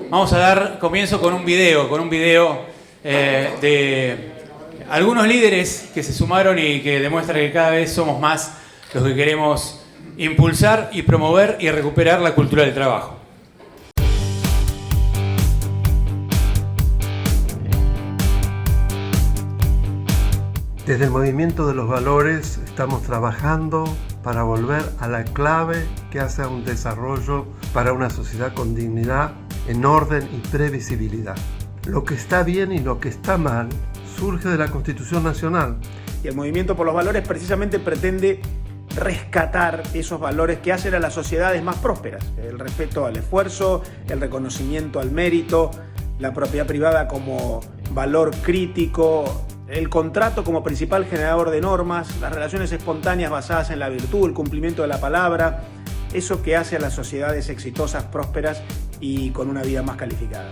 Vamos a dar comienzo con un video de algunos líderes que se sumaron y que demuestran que cada vez somos más los que queremos impulsar y promover y recuperar la cultura del trabajo. Desde el Movimiento de los Valores estamos trabajando para volver a la clave que hace a un desarrollo para una sociedad con dignidad, en orden y previsibilidad. Lo que está bien y lo que está mal surge de la Constitución Nacional. Y el Movimiento por los Valores precisamente pretende rescatar esos valores que hacen a las sociedades más prósperas. El respeto al esfuerzo, el reconocimiento al mérito, la propiedad privada como valor crítico, el contrato como principal generador de normas, las relaciones espontáneas basadas en la virtud, el cumplimiento de la palabra, eso que hace a las sociedades exitosas, prósperas y con una vida más calificada.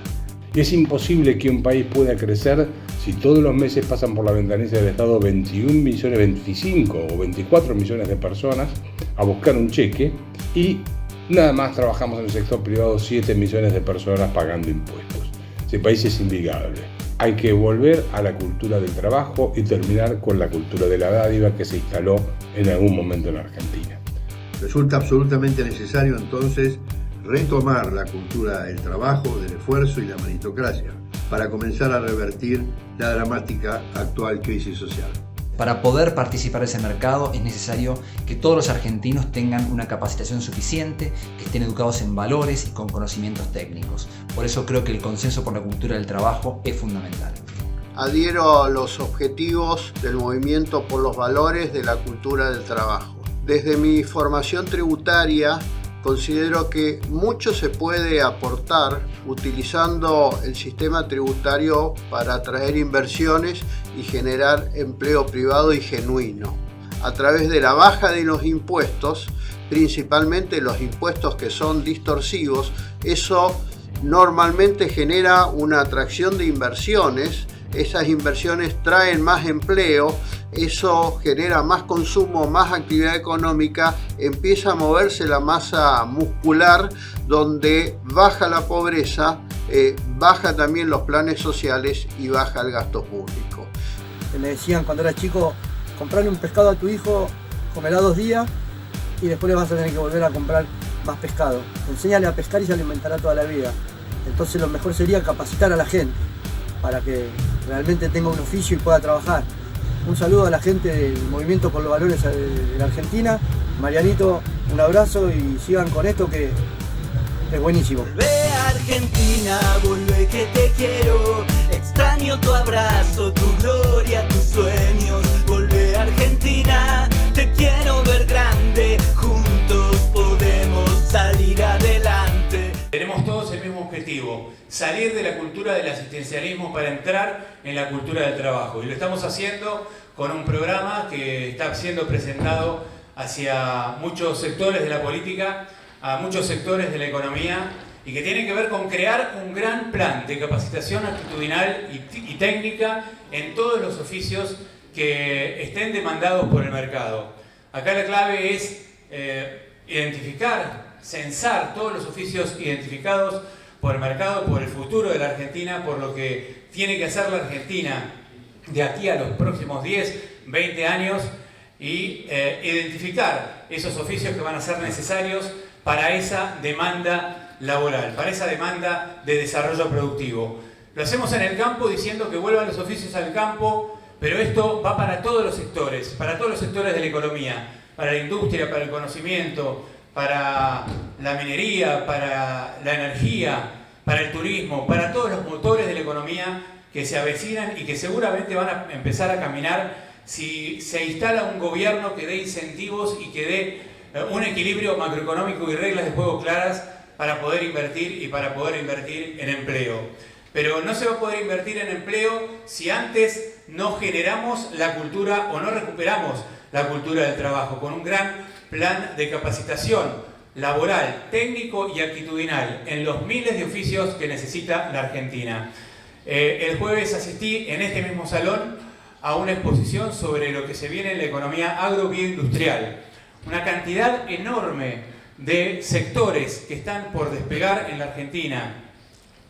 Es imposible que un país pueda crecer si todos los meses pasan por la ventanilla del Estado 21 millones, 25 o 24 millones de personas a buscar un cheque y nada más trabajamos en el sector privado 7 millones de personas pagando impuestos. Ese país es inviable. Hay que volver a la cultura del trabajo y terminar con la cultura de la dádiva que se instaló en algún momento en Argentina. Resulta absolutamente necesario entonces retomar la cultura del trabajo, del esfuerzo y la meritocracia para comenzar a revertir la dramática actual crisis social. Para poder participar de ese mercado es necesario que todos los argentinos tengan una capacitación suficiente, que estén educados en valores y con conocimientos técnicos. Por eso creo que el consenso por la cultura del trabajo es fundamental. Adhiero a los objetivos del Movimiento por los Valores de la cultura del trabajo. Desde mi formación tributaria, considero que mucho se puede aportar utilizando el sistema tributario para atraer inversiones y generar empleo privado y genuino. A través de la baja de los impuestos, principalmente los impuestos que son distorsivos, eso normalmente genera una atracción de inversiones. Esas inversiones traen más empleo, eso genera más consumo, más actividad económica, empieza a moverse la masa muscular, donde baja la pobreza, baja también los planes sociales y baja el gasto público. Me decían cuando era chico, comprarle un pescado a tu hijo, comerá 2 días y después le vas a tener que volver a comprar más pescado. Enséñale a pescar y se alimentará toda la vida. Entonces lo mejor sería capacitar a la gente para que realmente tenga un oficio y pueda trabajar. Un saludo a la gente del Movimiento por los Valores de la Argentina. Marianito, un abrazo y sigan con esto que es buenísimo. Volvé a Argentina, volvé que te quiero. Extraño tu abrazo, tu gloria, tus sueños. Volvé a Argentina, te quiero ver grande. Juntos podemos salir adelante. Tenemos todos el mismo objetivo, salir de la cultura del asistencialismo para entrar en la cultura del trabajo. Y lo estamos haciendo con un programa que está siendo presentado hacia muchos sectores de la política, a muchos sectores de la economía, y que tiene que ver con crear un gran plan de capacitación actitudinal y técnica en todos los oficios que estén demandados por el mercado. Acá la clave es identificar, censar todos los oficios identificados por el mercado, por el futuro de la Argentina, por lo que tiene que hacer la Argentina de aquí a los próximos 10, 20 años y identificar esos oficios que van a ser necesarios para esa demanda laboral, para esa demanda de desarrollo productivo. Lo hacemos en el campo diciendo que vuelvan los oficios al campo, pero esto va para todos los sectores de la economía, para la industria, para el conocimiento, para la minería, para la energía, para el turismo, para todos los motores de la economía que se avecinan y que seguramente van a empezar a caminar si se instala un gobierno que dé incentivos y que dé un equilibrio macroeconómico y reglas de juego claras para poder invertir y para poder invertir en empleo. Pero no se va a poder invertir en empleo si antes no generamos la cultura o no recuperamos la cultura del trabajo con un gran plan de capacitación laboral, técnico y actitudinal en los miles de oficios que necesita la Argentina. El jueves asistí en este mismo salón a una exposición sobre lo que se viene en la economía agrobioindustrial. Una cantidad enorme de sectores que están por despegar en la Argentina.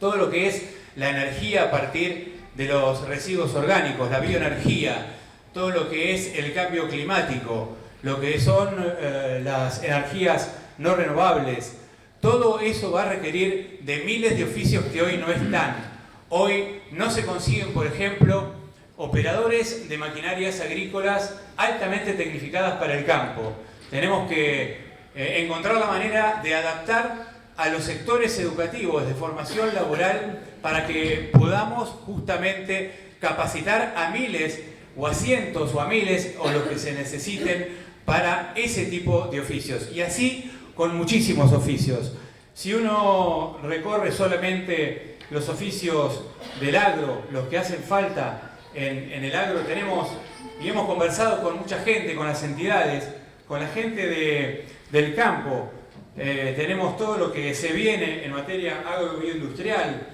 todo lo que es la energía a partir de los residuos orgánicos, la bioenergía, todo lo que es el cambio climático, lo que son las energías no renovables. Todo eso va a requerir de miles de oficios que hoy no están. Hoy no se consiguen, por ejemplo, operadores de maquinarias agrícolas altamente tecnificadas para el campo. Tenemos que encontrar la manera de adaptar a los sectores educativos de formación laboral para que podamos justamente capacitar a miles o a cientos o a miles o los que se necesiten para ese tipo de oficios. Y así con muchísimos oficios. Si uno recorre solamente los oficios del agro, los que hacen falta en el agro, tenemos y hemos conversado con mucha gente, con las entidades, con la gente del campo. Tenemos todo lo que se viene en materia agro-bioindustrial,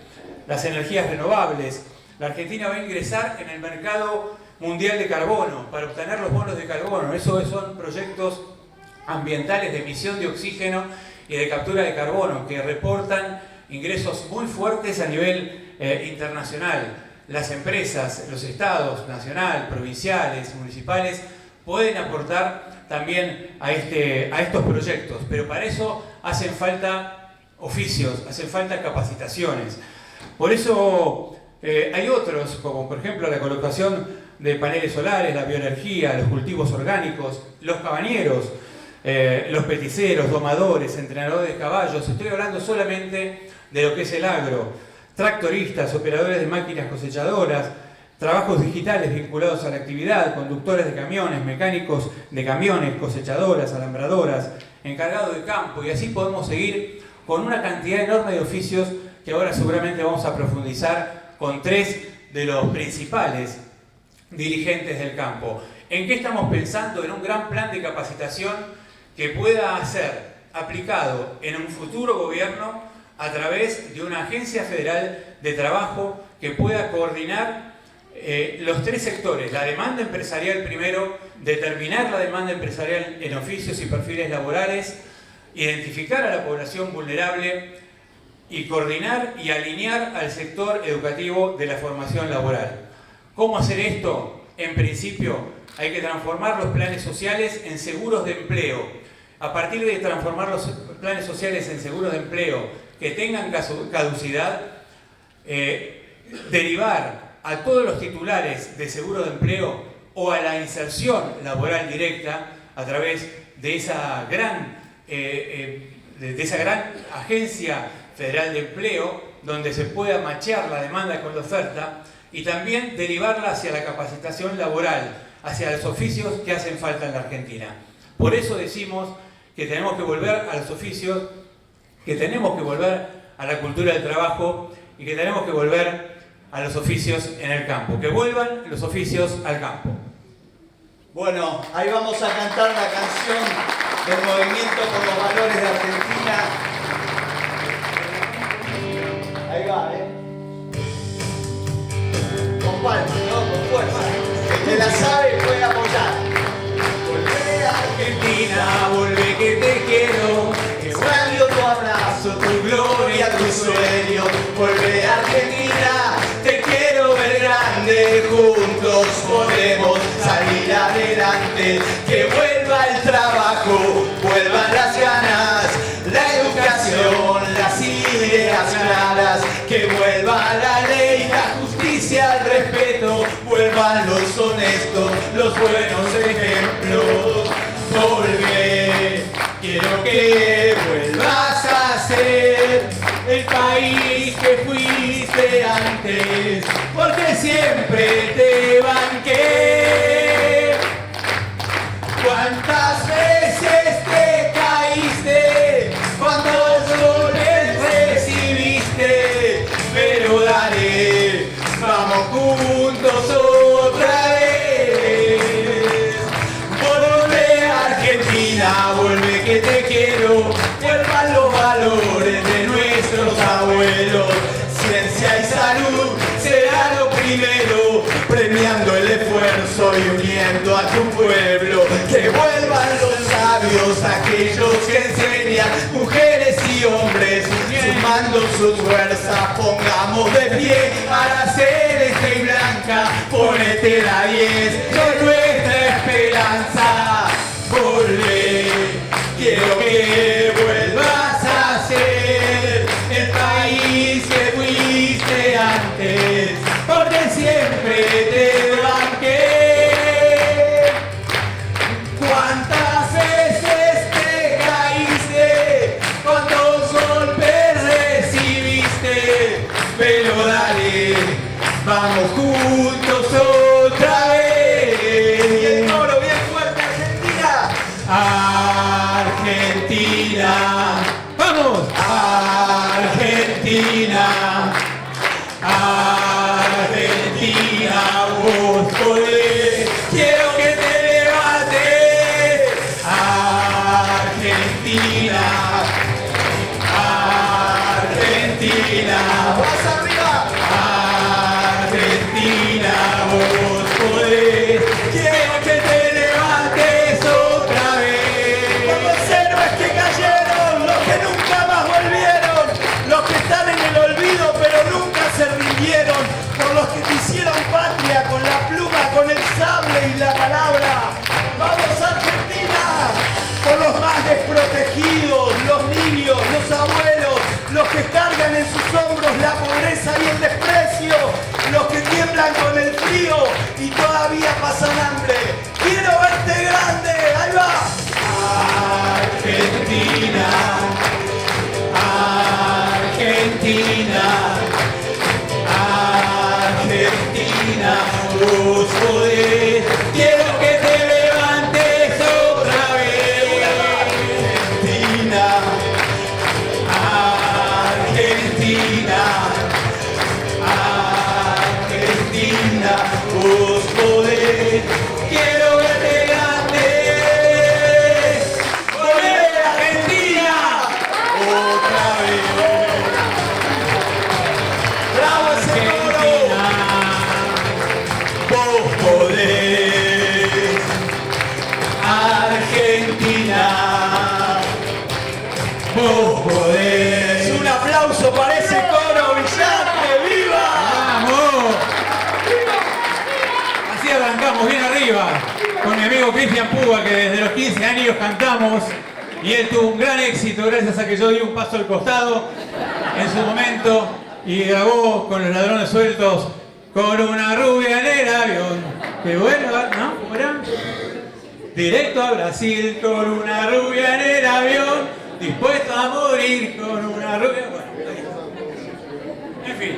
las energías renovables. La Argentina va a ingresar en el mercado mundial de carbono para obtener los bonos de carbono. Esos son proyectos ambientales de emisión de oxígeno y de captura de carbono que reportan ingresos muy fuertes a nivel internacional. Las empresas, los estados, nacional, provinciales, municipales, pueden aportar también a estos proyectos, pero para eso hacen falta oficios, hacen falta capacitaciones. Por eso hay otros, como por ejemplo la colocación de paneles solares, la bioenergía, los cultivos orgánicos, los cabañeros, los peticeros, domadores, entrenadores de caballos. Estoy hablando solamente de lo que es el agro. Tractoristas, operadores de máquinas cosechadoras, trabajos digitales vinculados a la actividad, conductores de camiones, mecánicos de camiones, cosechadoras, alambradoras, encargados de campo, y así podemos seguir con una cantidad enorme de oficios que ahora seguramente vamos a profundizar con 3 de los principales dirigentes del campo. ¿En qué estamos pensando? En un gran plan de capacitación que pueda ser aplicado en un futuro gobierno a través de una agencia federal de trabajo que pueda coordinar los 3 sectores. La demanda empresarial primero, determinar la demanda empresarial en oficios y perfiles laborales, identificar a la población vulnerable y coordinar y alinear al sector educativo de la formación laboral. ¿Cómo hacer esto? En principio, hay que transformar los planes sociales en seguros de empleo. A partir de transformar los planes sociales en seguros de empleo que tengan caducidad, derivar a todos los titulares de seguro de empleo o a la inserción laboral directa a través de esa gran agencia federal de empleo, donde se pueda machear la demanda con la oferta, y también derivarla hacia la capacitación laboral, hacia los oficios que hacen falta en la Argentina. Por eso decimos que tenemos que volver a los oficios, que tenemos que volver a la cultura del trabajo y que tenemos que volver a los oficios en el campo. Que vuelvan los oficios al campo. Bueno, ahí vamos a cantar la canción del Movimiento por los Valores de Argentina. Ahí va, con palmas, ¿no? Con fuerza. El que la sabe puede apoyar. Volvé a Argentina, volvé que te quiero. Extraño tu abrazo, tu gloria, tu sueño. Volvé a Argentina, te quiero ver grande. Juntos podemos salir adelante. Que vuelva el trabajo, vuelvan las ganas, la educación, las ideas claras. Que vuelva la ley, la justicia, el respeto. Vuelvan los honestos, los buenos ejemplos. Volvé, quiero que vuelvas a ser el país que fuiste antes, porque siempre te banqué. ¿Cuántas veces te caíste cuando goles recibiste? Pero dale, vamos juntos otra vez. Volvé a Argentina, vuelve que te quiero. Vuelvan los valores de nuestros abuelos. Ciencia y salud será lo primero, premiando el esfuerzo y uniendo a tu pueblo. Que vuelvan los sabios, aquellos que enseñan, mujeres y hombres, sumando juntando sus fuerzas, pongamos de pie a la celeste y blanca, ponete la 10, con nuestra esperanza. Volvé, quiero que vuelvas a ser el país que fuiste antes, porque siempre te banqué. ¿Cuántas veces te caíste? ¿Cuántos golpes recibiste? Pero dale, vamos juntos otra vez. Y el coro bien fuerte, Argentina. Argentina. ¡Vamos! Argentina. Argentina, vos podés. Quiero que te levantes. Argentina. Argentina. ¡Vas arriba! Argentina, vos podés. Quiero que te levantes otra vez. Por los héroes que cayeron, los que nunca más volvieron, los que están en el olvido pero nunca se rindieron, por los que te hicieron patria con la pluma, con el sable y la palabra. ¡Vamos, Argentina! Por los más desprotegidos, los niños, los abuelos, los que cargan en sus hombros la pobreza y el desprecio, los que tiemblan con el frío y todavía pasan hambre. ¡Quiero verte grande! ¡Ahí va! Argentina, Argentina, Argentina, vos podés. Quiero que te levantes otra vez. Argentina, Argentina, Argentina, vos podés. Quiero verte grande. ¡Volvé, Argentina! Otra vez. ¡Bravo ese coro! Vos podés. Argentina. Vos podés. Un aplauso para ese coro brillante. ¡Viva! ¡Vamos! Así arrancamos bien arriba con mi amigo Cristian Puga, que desde los 15 años cantamos y él tuvo un gran éxito gracias a que yo di un paso al costado en su momento y grabó con Los Ladrones Sueltos con una rubia en el avión que vuelva, ¿no? ¿Cómo era? Directo a Brasil con una rubia en el avión, dispuesto a morir con una rubia. Bueno, ahí. En fin,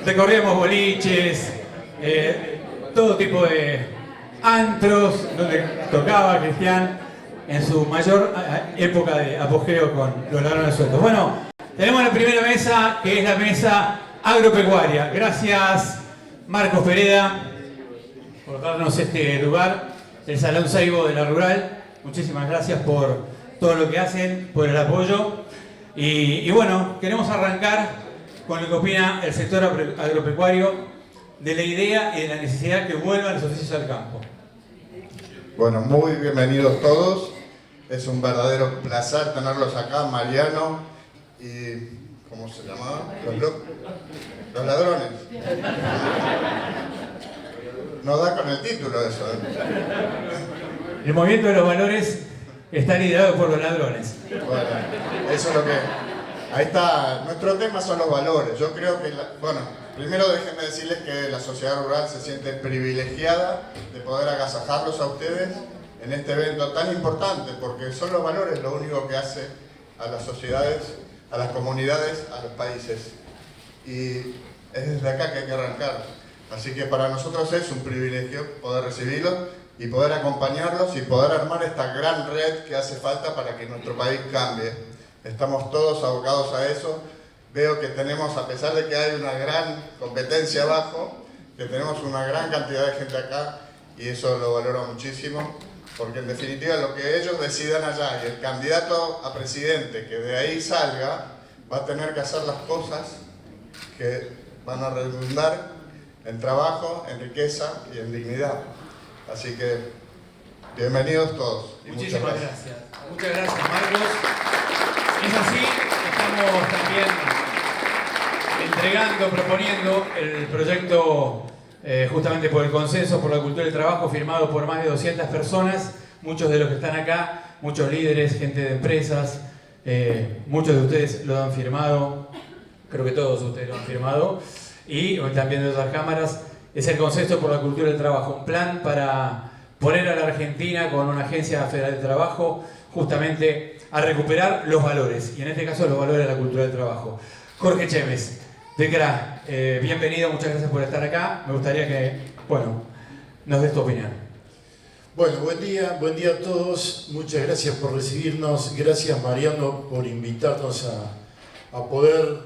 recorríamos boliches, todo tipo de antros donde tocaba Cristian en su mayor época de apogeo con Los Ladrones Sueltos. Bueno, tenemos la primera mesa, que es la mesa agropecuaria. Gracias, Marcos Pereda, por darnos este lugar, el Salón Saibo de la Rural. Muchísimas gracias por todo lo que hacen, por el apoyo. Y bueno, queremos arrancar con lo que opina el sector agropecuario de la idea y de la necesidad que vuelvan los oficios al campo. Bueno, muy bienvenidos todos. Es un verdadero placer tenerlos acá, Mariano y... ¿cómo se llamaba? Los ladrones. No da con el título eso, ¿eh? El movimiento de los valores está liderado por los ladrones. Bueno, eso es lo que... Ahí está, nuestro tema son los valores. Yo creo que, bueno, primero déjenme decirles que la sociedad rural se siente privilegiada de poder agasajarlos a ustedes en este evento tan importante, porque son los valores lo único que hace a las sociedades, a las comunidades, a los países. Y es desde acá que hay que arrancar. Así que para nosotros es un privilegio poder recibirlos y poder acompañarlos y poder armar esta gran red que hace falta para que nuestro país cambie. Estamos todos abocados a eso. Veo que tenemos, a pesar de que hay una gran competencia abajo, que tenemos una gran cantidad de gente acá y eso lo valoro muchísimo, porque en definitiva lo que ellos decidan allá y el candidato a presidente que de ahí salga va a tener que hacer las cosas que van a redundar en trabajo, en riqueza y en dignidad. Así que bienvenidos todos. Y muchísimas gracias. Muchas gracias, Marcos. Es así, estamos también entregando, proponiendo el proyecto justamente por el consenso por la cultura del trabajo, firmado por más de 200 personas, muchos de los que están acá, muchos líderes, gente de empresas, muchos de ustedes lo han firmado, creo que todos ustedes lo han firmado, y también de otras cámaras. Es el consenso por la cultura del trabajo, un plan para poner a la Argentina con una agencia federal de trabajo justamente a recuperar los valores, y en este caso los valores de la cultura del trabajo. Jorge Chemes, de CRA, bienvenido, muchas gracias por estar acá. Me gustaría que, bueno, nos des tu opinión. Bueno, buen día a todos. Muchas gracias por recibirnos. Gracias, Mariano, por invitarnos a poder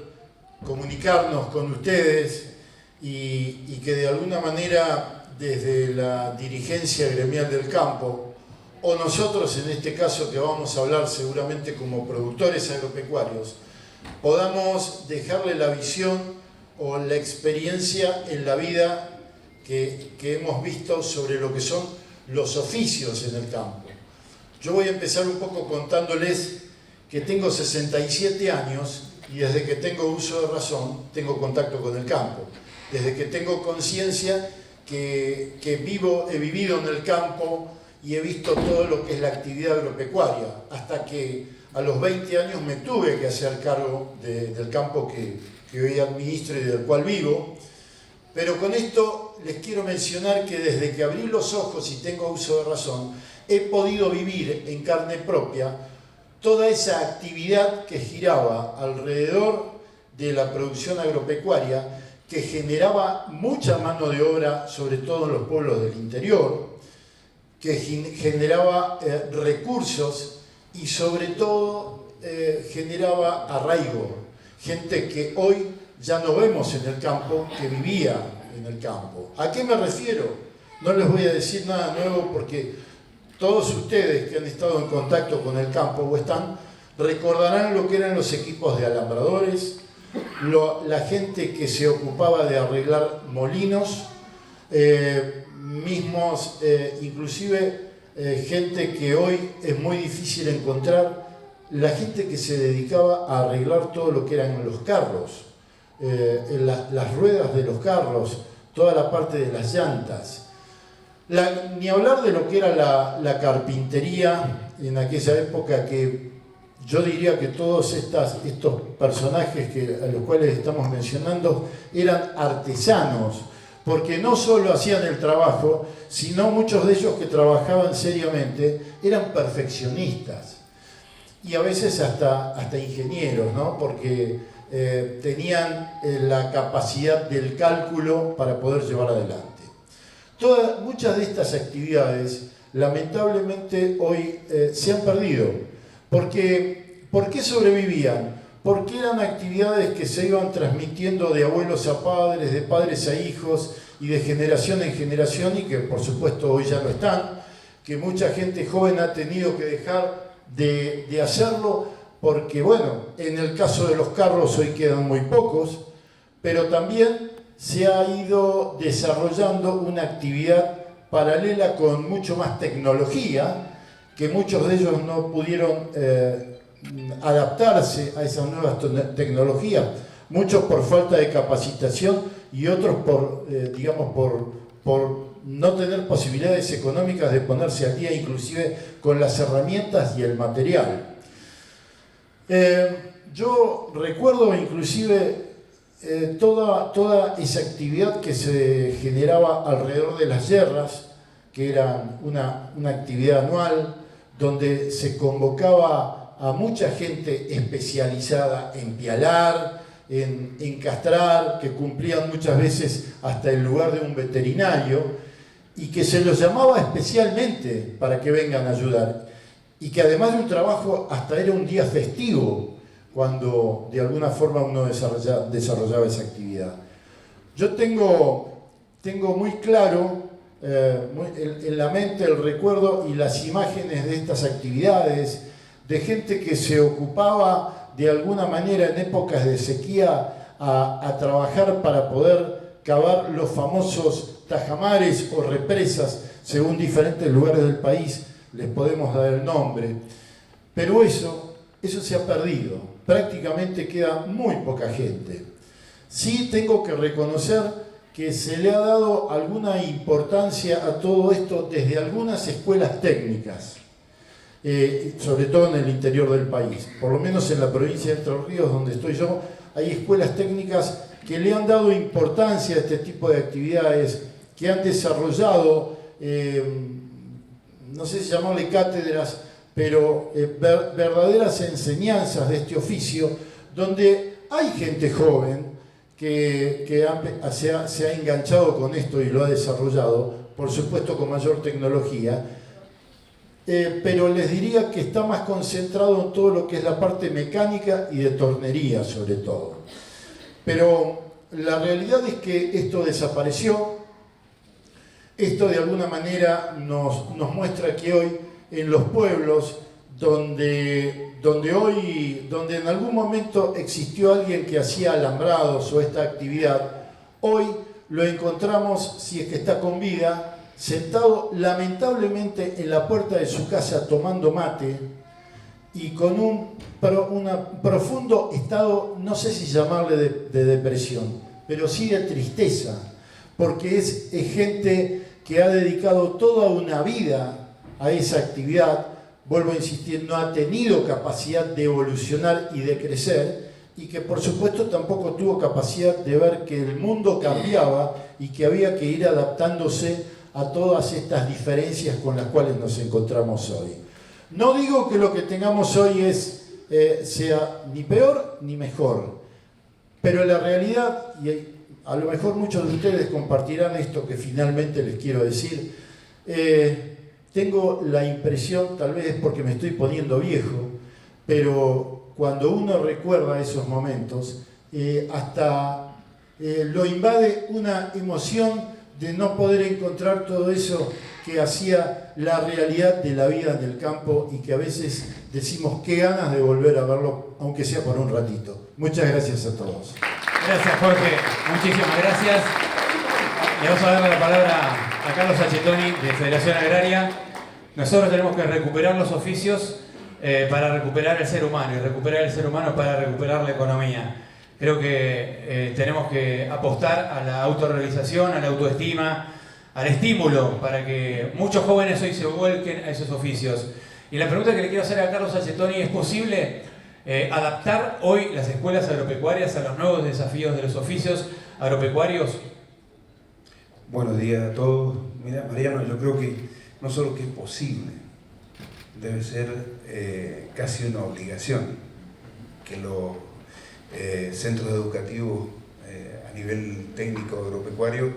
comunicarnos con ustedes y que de alguna manera desde la dirigencia gremial del campo, o nosotros en este caso que vamos a hablar seguramente como productores agropecuarios, podamos dejarle la visión o la experiencia en la vida que hemos visto sobre lo que son los oficios en el campo. Yo voy a empezar un poco contándoles que tengo 67 años y desde que tengo uso de razón tengo contacto con el campo. Desde que tengo conciencia que he vivido en el campo y he visto todo lo que es la actividad agropecuaria, hasta que a los 20 años me tuve que hacer cargo del campo que hoy administro y del cual vivo. Pero con esto les quiero mencionar que desde que abrí los ojos y tengo uso de razón, he podido vivir en carne propia toda esa actividad que giraba alrededor de la producción agropecuaria, que generaba mucha mano de obra, sobre todo en los pueblos del interior, que generaba recursos y sobre todo generaba arraigo. Gente que hoy ya no vemos en el campo, que vivía en el campo. ¿A qué me refiero? No les voy a decir nada nuevo porque todos ustedes que han estado en contacto con el campo o están, recordarán lo que eran los equipos de alambradores, la gente que se ocupaba de arreglar molinos, inclusive gente que hoy es muy difícil encontrar, la gente que se dedicaba a arreglar todo lo que eran los carros, las ruedas de los carros, toda la parte de las llantas. Ni hablar de lo que era la carpintería en aquella época, que yo diría que todos estos personajes a los cuales estamos mencionando eran artesanos, porque no solo hacían el trabajo, sino muchos de ellos que trabajaban seriamente eran perfeccionistas y a veces hasta ingenieros, ¿no? Porque tenían la capacidad del cálculo para poder llevar adelante. Muchas de estas actividades lamentablemente hoy se han perdido. ¿Por qué sobrevivían? Porque eran actividades que se iban transmitiendo de abuelos a padres, de padres a hijos y de generación en generación, y que por supuesto hoy ya no están, que mucha gente joven ha tenido que dejar de hacerlo porque, bueno, en el caso de los carros hoy quedan muy pocos, pero también se ha ido desarrollando una actividad paralela con mucho más tecnología, que muchos de ellos no pudieron adaptarse a esas nuevas tecnologías, muchos por falta de capacitación y otros por no tener posibilidades económicas de ponerse al día, inclusive con las herramientas y el material. Yo recuerdo inclusive toda esa actividad que se generaba alrededor de las yerras, que eran una actividad anual donde se convocaba a mucha gente especializada en pialar, en castrar, que cumplían muchas veces hasta el lugar de un veterinario, y que se los llamaba especialmente para que vengan a ayudar, y que además de un trabajo hasta era un día festivo cuando de alguna forma uno desarrollaba esa actividad. Yo tengo muy claro en la mente el recuerdo y las imágenes de estas actividades, de gente que se ocupaba de alguna manera en épocas de sequía a trabajar para poder cavar los famosos tajamares o represas, según diferentes lugares del país les podemos dar el nombre, pero eso se ha perdido, prácticamente queda muy poca gente. Sí tengo que reconocer que se le ha dado alguna importancia a todo esto desde algunas escuelas técnicas, sobre todo en el interior del país. Por lo menos en la provincia de Entre Ríos, donde estoy yo, hay escuelas técnicas que le han dado importancia a este tipo de actividades, que han desarrollado, no sé si llamarle cátedras, pero verdaderas enseñanzas de este oficio, donde hay gente joven que se ha enganchado con esto y lo ha desarrollado, por supuesto con mayor tecnología, pero les diría que está más concentrado en todo lo que es la parte mecánica y de tornería sobre todo. Pero la realidad es que esto desapareció. Esto de alguna manera nos muestra que hoy en los pueblos donde en algún momento existió alguien que hacía alambrados o esta actividad, hoy lo encontramos, si es que está con vida, sentado lamentablemente en la puerta de su casa tomando mate y con un profundo estado, no sé si llamarle de depresión, pero sí de tristeza, porque es gente que ha dedicado toda una vida a esa actividad. Vuelvo a insistir, no ha tenido capacidad de evolucionar y de crecer, y que por supuesto tampoco tuvo capacidad de ver que el mundo cambiaba y que había que ir adaptándose a todas estas diferencias con las cuales nos encontramos hoy. No digo que lo que tengamos hoy sea ni peor ni mejor, pero la realidad, y a lo mejor muchos de ustedes compartirán esto que finalmente les quiero decir, tengo la impresión, tal vez es porque me estoy poniendo viejo, pero cuando uno recuerda esos momentos, hasta lo invade una emoción de no poder encontrar todo eso que hacía la realidad de la vida en el campo y que a veces decimos qué ganas de volver a verlo, aunque sea por un ratito. Muchas gracias a todos. Gracias, Jorge. Muchísimas gracias. Le vamos a dar la palabra a Carlos Sacchettoni de Federación Agraria. Nosotros tenemos que recuperar los oficios para recuperar el ser humano, y recuperar el ser humano para recuperar la economía. Creo que tenemos que apostar a la autorrealización, a la autoestima, al estímulo, para que muchos jóvenes hoy se vuelquen a esos oficios. Y la pregunta que le quiero hacer a Carlos Sacchettoni: ¿es posible adaptar hoy las escuelas agropecuarias a los nuevos desafíos de los oficios agropecuarios? Buenos días a todos. Mira, Mariano, yo creo que no solo que es posible, debe ser casi una obligación que los centros educativos a nivel técnico agropecuario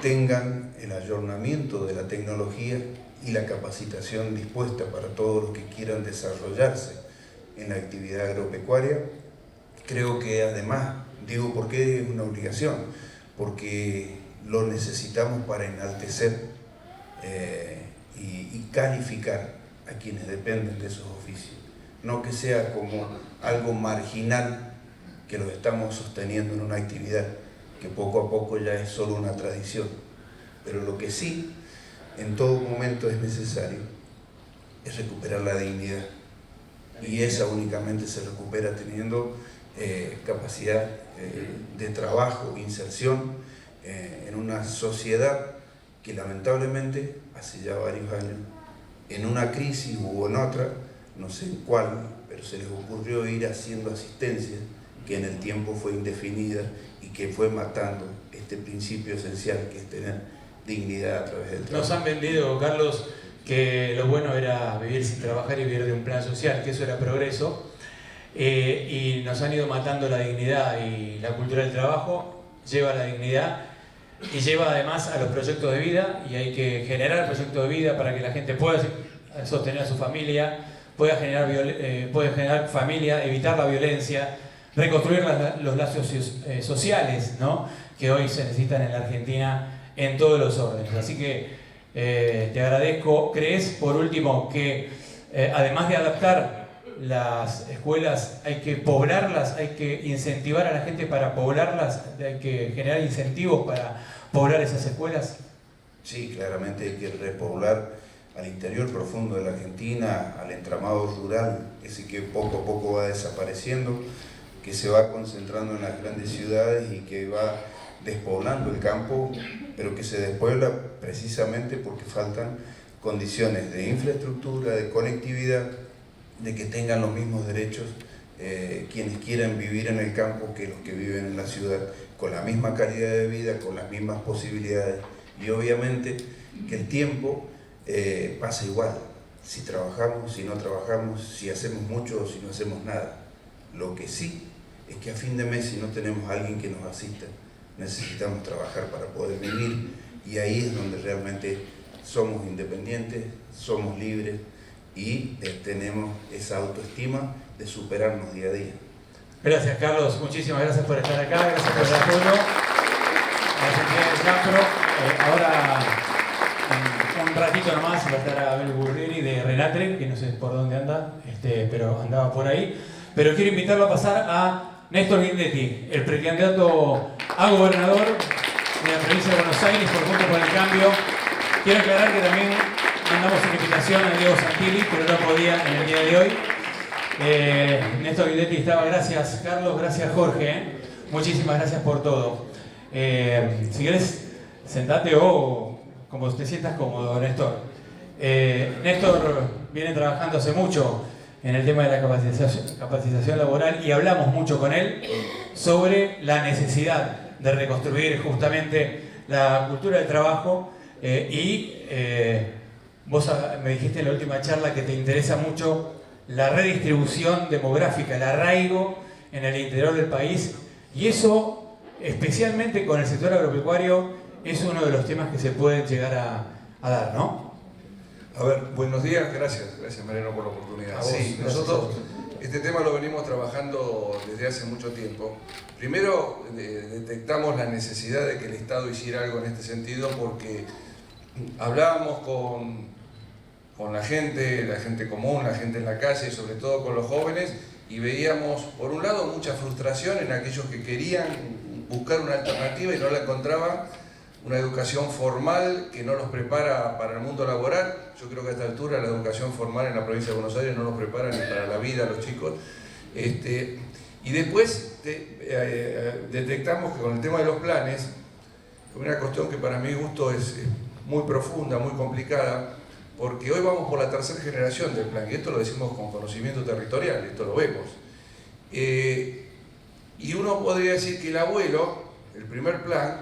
tengan el ayornamiento de la tecnología y la capacitación dispuesta para todos los que quieran desarrollarse en la actividad agropecuaria. Creo que además, digo por qué es una obligación, porque lo necesitamos para enaltecer y calificar a quienes dependen de esos oficios. No que sea como algo marginal que los estamos sosteniendo en una actividad que poco a poco ya es solo una tradición. Pero lo que sí en todo momento es necesario es recuperar la dignidad. Y esa únicamente se recupera teniendo capacidad de trabajo, inserción en una sociedad que lamentablemente hace ya varios años, en una crisis u en otra, no sé en cuál, pero se les ocurrió ir haciendo asistencia que en el tiempo fue indefinida y que fue matando este principio esencial que es tener dignidad a través del trabajo. Nos han vendido, Carlos, que lo bueno era vivir sin trabajar y vivir de un plan social, que eso era progreso, y nos han ido matando la dignidad, y la cultura del trabajo lleva la dignidad y lleva además a los proyectos de vida, y hay que generar proyectos de vida para que la gente pueda sostener a su familia, pueda generar familia, evitar la violencia, reconstruir los lazos sociales, ¿no?, que hoy se necesitan en la Argentina en todos los órdenes. Así que te agradezco. ¿Crees, por último, que además de adaptar las escuelas, hay que poblarlas, hay que incentivar a la gente para poblarlas, hay que generar incentivos para poblar esas escuelas? Sí, claramente hay que repoblar al interior profundo de la Argentina, al entramado rural, ese que poco a poco va desapareciendo. que se va concentrando en las grandes ciudades y que va despoblando el campo, pero que se despuebla precisamente porque faltan condiciones de infraestructura, de conectividad, de que tengan los mismos derechos quienes quieran vivir en el campo que los que viven en la ciudad, con la misma calidad de vida, con las mismas posibilidades, y obviamente que el tiempo pasa igual, si trabajamos, si no trabajamos, si hacemos mucho o si no hacemos nada. Lo que sí es que a fin de mes, si no tenemos a alguien que nos asista, necesitamos trabajar para poder vivir, y ahí es donde realmente somos independientes, somos libres y tenemos esa autoestima de superarnos día a día. Gracias, Carlos, muchísimas gracias por estar acá, gracias por el apoyo a la Sociedad del Campro. Ahora, un ratito nomás, va a estar Abel Burrieri de Renatre, que no sé por dónde anda, pero andaba por ahí. Pero quiero invitarlo a pasar a Néstor Guindetti, el precandidato a gobernador de la provincia de Buenos Aires por Juntos por el Cambio. Quiero aclarar que también mandamos una invitación a Diego Santilli, pero no podía en el día de hoy. Néstor Guindetti estaba, gracias Carlos, gracias Jorge, muchísimas gracias por todo. Si querés, sentate o como te sientas cómodo, Néstor. Néstor viene trabajando hace mucho en el tema de la capacitación laboral y hablamos mucho con él sobre la necesidad de reconstruir justamente la cultura del trabajo vos me dijiste en la última charla que te interesa mucho la redistribución demográfica, el arraigo en el interior del país, y eso, especialmente con el sector agropecuario, es uno de los temas que se pueden llegar a dar, ¿no? A ver, buenos días, gracias Mariano por la oportunidad. Sí, nosotros este tema lo venimos trabajando desde hace mucho tiempo. Primero detectamos la necesidad de que el Estado hiciera algo en este sentido porque hablábamos con la gente común, la gente en la calle, sobre todo con los jóvenes, y veíamos, por un lado, mucha frustración en aquellos que querían buscar una alternativa y no la encontraban, una educación formal que no los prepara para el mundo laboral. Yo creo que a esta altura la educación formal en la provincia de Buenos Aires no los prepara ni para la vida a los chicos. Y después detectamos que con el tema de los planes, una cuestión que para mi gusto es muy profunda, muy complicada, porque hoy vamos por la tercera generación del plan, y esto lo decimos con conocimiento territorial, esto lo vemos. Y uno podría decir que el abuelo, el primer plan,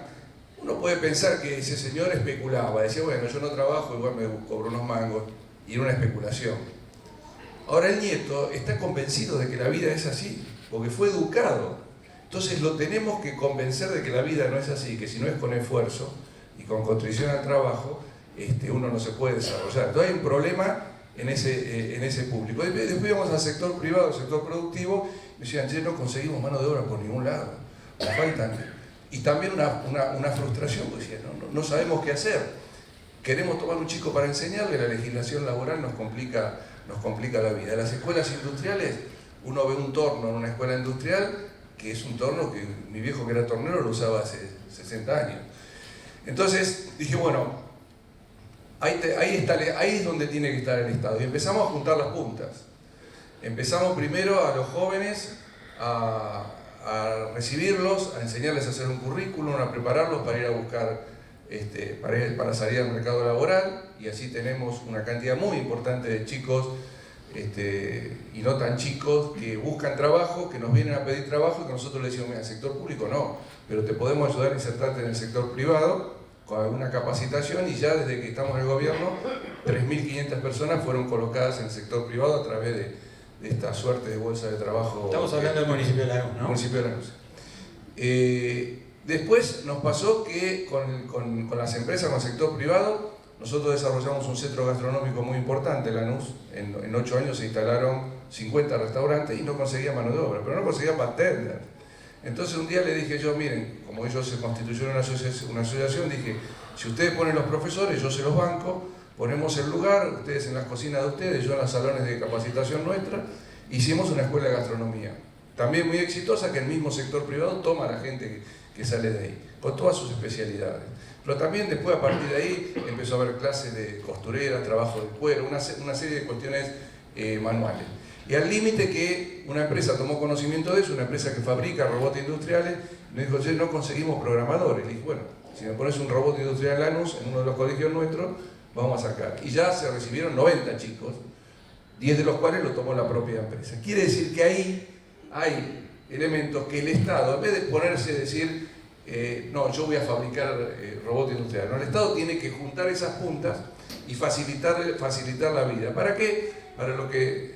uno puede pensar que ese señor especulaba, decía, bueno, yo no trabajo, igual me cobro unos mangos, y era una especulación. Ahora el nieto está convencido de que la vida es así, porque fue educado. Entonces lo tenemos que convencer de que la vida no es así, que si no es con esfuerzo y con contrición al trabajo, uno no se puede desarrollar. Entonces hay un problema en ese público. Después íbamos al sector privado, al sector productivo, y me decían, che, no conseguimos mano de obra por ningún lado, nos faltan. Y también una frustración, porque decían, no sabemos qué hacer. Queremos tomar un chico para enseñarle, la legislación laboral nos complica la vida. En las escuelas industriales, uno ve un torno en una escuela industrial, que es un torno que mi viejo que era tornero lo usaba hace 60 años. Entonces dije, bueno, ahí es donde tiene que estar el Estado. Y empezamos a juntar las puntas. Empezamos primero a los jóvenes a recibirlos, a enseñarles a hacer un currículum, a prepararlos para ir a buscar, para salir al mercado laboral, y así tenemos una cantidad muy importante de chicos y no tan chicos que buscan trabajo, que nos vienen a pedir trabajo y que nosotros les decimos, mira, el sector público no, pero te podemos ayudar a insertarte en el sector privado con alguna capacitación, y ya desde que estamos en el gobierno 3.500 personas fueron colocadas en el sector privado a través de esta suerte de bolsa de trabajo. Estamos hablando del municipio de Lanús, ¿no? Municipio de Lanús. Después nos pasó que con las empresas, con el sector privado, nosotros desarrollamos un centro gastronómico muy importante en Lanús. En 8 años se instalaron 50 restaurantes y no conseguía mano de obra, pero no conseguía bartender. Entonces un día le dije yo, miren, como ellos se constituyeron una asociación, dije, si ustedes ponen los profesores, yo se los banco, ponemos el lugar, ustedes en las cocinas de ustedes, yo en los salones de capacitación nuestra, hicimos una escuela de gastronomía, también muy exitosa, que el mismo sector privado toma a la gente que sale de ahí, con todas sus especialidades. Pero también después, a partir de ahí, empezó a haber clases de costurera, trabajo de cuero, una serie de cuestiones manuales. Y al límite que una empresa tomó conocimiento de eso, una empresa que fabrica robots industriales, me dijo, no conseguimos programadores. Le dije, bueno, si me pones un robot industrial en Lanús, en uno de los colegios nuestros, vamos a sacar. Y ya se recibieron 90 chicos, 10 de los cuales lo tomó la propia empresa. Quiere decir que ahí hay elementos que el Estado, en vez de ponerse a decir, no, yo voy a fabricar robot industrial, no, el Estado tiene que juntar esas puntas y facilitar la vida. ¿Para qué? Para lo que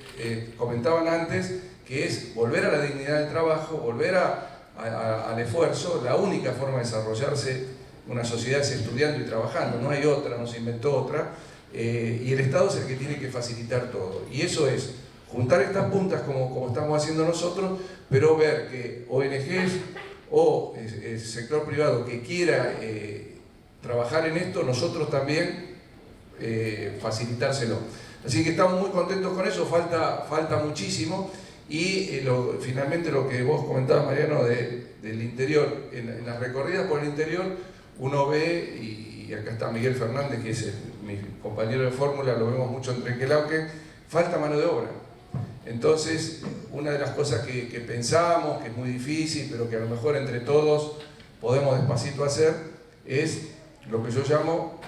comentaban antes, que es volver a la dignidad del trabajo, volver al esfuerzo. La única forma de desarrollarse una sociedad es estudiando y trabajando, no hay otra, no se inventó otra, y el Estado es el que tiene que facilitar todo. Y eso es juntar estas puntas como estamos haciendo nosotros, pero ver que ONGs o el sector privado que quiera trabajar en esto, nosotros también facilitárselo. Así que estamos muy contentos con eso, falta muchísimo. Y finalmente lo que vos comentabas, Mariano, del interior, en las recorridas por el interior, uno ve, y acá está Miguel Fernández, que es mi compañero de fórmula, lo vemos mucho en Trenquelauquen, falta mano de obra. Entonces, una de las cosas que pensamos, que es muy difícil, pero que a lo mejor entre todos podemos despacito hacer, es lo que yo llamo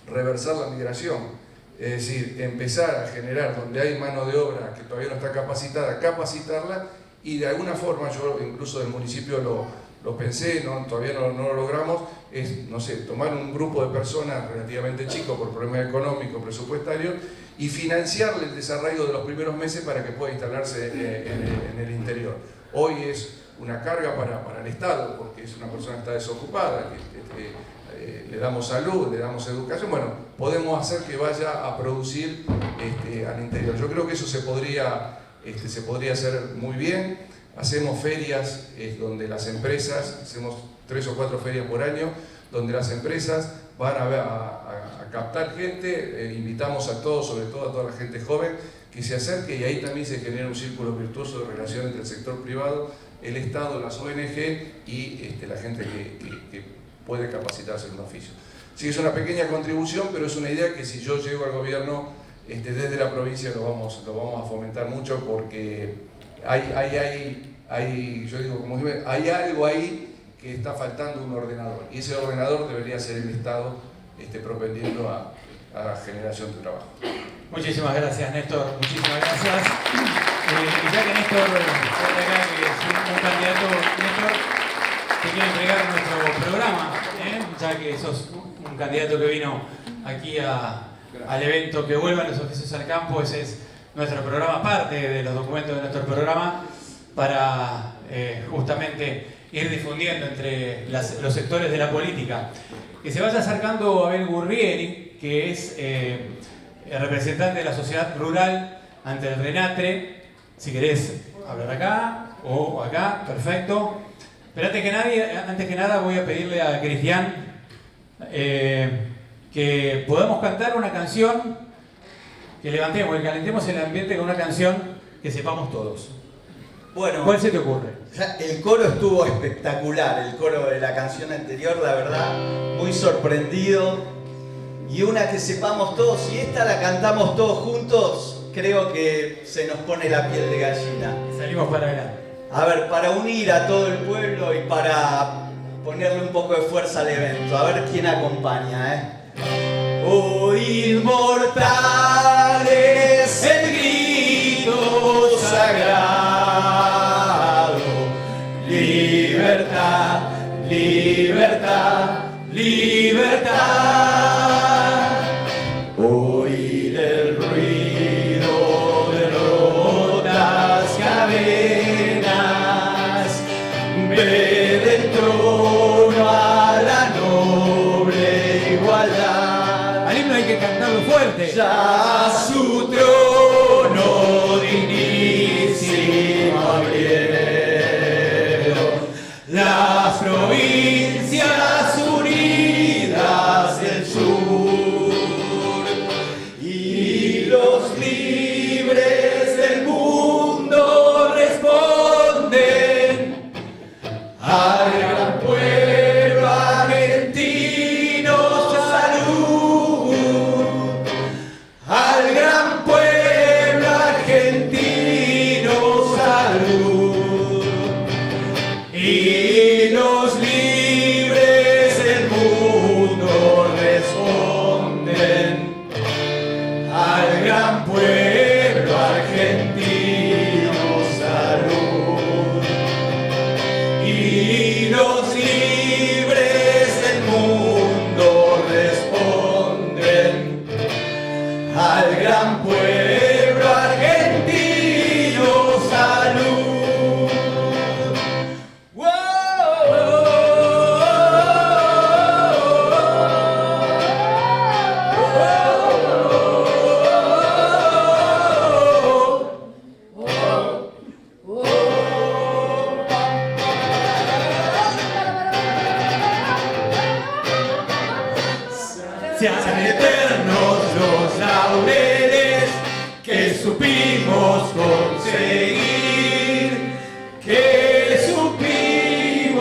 reversar la migración. Es decir, empezar a generar donde hay mano de obra que todavía no está capacitada, capacitarla, y de alguna forma, yo incluso del municipio lo pensé, todavía no lo logramos, es, no sé, tomar un grupo de personas relativamente chicos por problemas económicos, presupuestarios, y financiarle el desarraigo de los primeros meses para que pueda instalarse en el interior. Hoy es una carga para el Estado, porque es una persona que está desocupada, le damos salud, le damos educación, bueno, podemos hacer que vaya a producir al interior. Yo creo que eso se podría hacer muy bien. Hacemos ferias donde las empresas, hacemos 3 o 4 ferias por año, donde las empresas van a captar gente, invitamos a todos, sobre todo a toda la gente joven, que se acerque, y ahí también se genera un círculo virtuoso de relación entre el sector privado, el Estado, las ONG y la gente que puede capacitarse en un oficio. Sí, es una pequeña contribución, pero es una idea que si yo llego al gobierno desde la provincia lo vamos a fomentar mucho, porque yo digo, como digo, hay algo ahí que está faltando, un ordenador, y ese ordenador debería ser el Estado propendiendo a la generación de trabajo. Muchísimas gracias, Néstor, muchísimas gracias. Y ya que Néstor está acá, que es un candidato, Néstor, te quiero entregar nuestro programa, ya que sos un candidato que vino aquí al evento Que Vuelvan los Oficios al Campo. Ese es nuestro programa, parte de los documentos de nuestro programa, para justamente ir difundiendo entre los sectores de la política. Que se vaya acercando Abel Gurrieri, que es el representante de la sociedad rural ante el RENATRE. Si querés hablar acá o acá, perfecto. Pero antes que nada voy a pedirle a Cristian que podamos cantar una canción, que levantemos y calentemos el ambiente con una canción que sepamos todos. Bueno, ¿cuál se te ocurre? El coro estuvo espectacular, el coro de la canción anterior, la verdad, muy sorprendido. Y una que sepamos todos, si esta la cantamos todos juntos, creo que se nos pone la piel de gallina. Salimos para adelante. A ver, para unir a todo el pueblo y para ponerle un poco de fuerza al evento. A ver quién acompaña, Oh, inmortal es el grito sagrado. Libertad, libertad, libertad. Oír el ruido de rotas cadenas. Ver el trono a la noble igualdad. Al himno hay que cantarlo fuerte. Ya su trono dignísimo abrieron las provincias unidas del sur y los libres del mundo responden al gran pueblo argentino. Salud al gran pueblo argentino. Y los libres del mundo responden al gran pueblo argentino, salud. Sean eternos los laureles que supimos conseguir, que supimos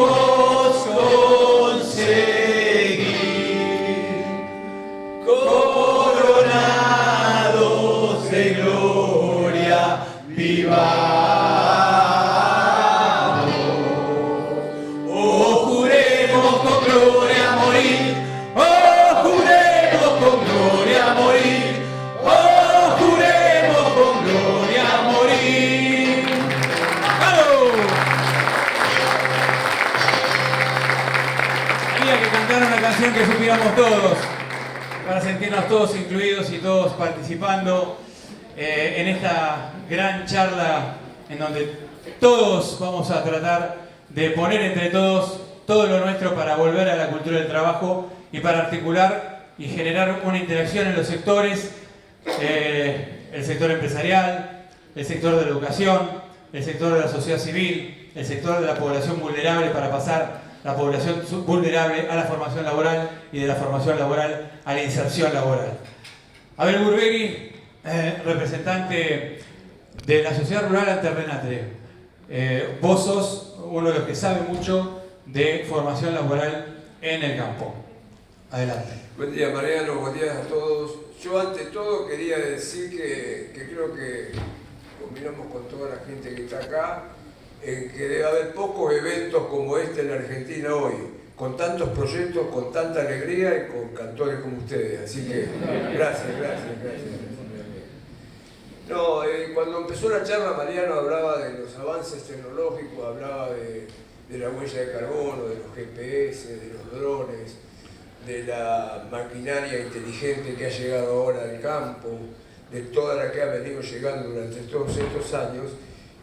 conseguir, coronados de gloria, vivamos. Oh, juremos con gloria a morir. Oh, juremos con gloria a morir. Oh, juremos con gloria a morir. ¡Vamos! Había que cantar una canción que supiéramos todos, para sentirnos todos incluidos y todos participando en esta gran charla en donde todos vamos a tratar de poner entre todos todo lo nuestro para volver a la cultura del trabajo y para articular y generar una interacción en los sectores, el sector empresarial, el sector de la educación, el sector de la sociedad civil, el sector de la población vulnerable para pasar la población vulnerable a la formación laboral y de la formación laboral a la inserción laboral. Abel Burbequi, representante de la Sociedad Rural Alterrenate, vos sos uno de los que sabe mucho de formación laboral en el campo. Adelante. Buen día Mariano, buen día a todos. Yo ante todo quería decir que creo que combinamos con toda la gente que está acá, en que debe haber pocos eventos como este en la Argentina hoy, con tantos proyectos, con tanta alegría y con cantores como ustedes. Así que gracias. No, cuando empezó la charla Mariano hablaba de los avances tecnológicos, hablaba de la huella de carbono, de los GPS, de los drones, de la maquinaria inteligente que ha llegado ahora al campo, de toda la que ha venido llegando durante todos estos años.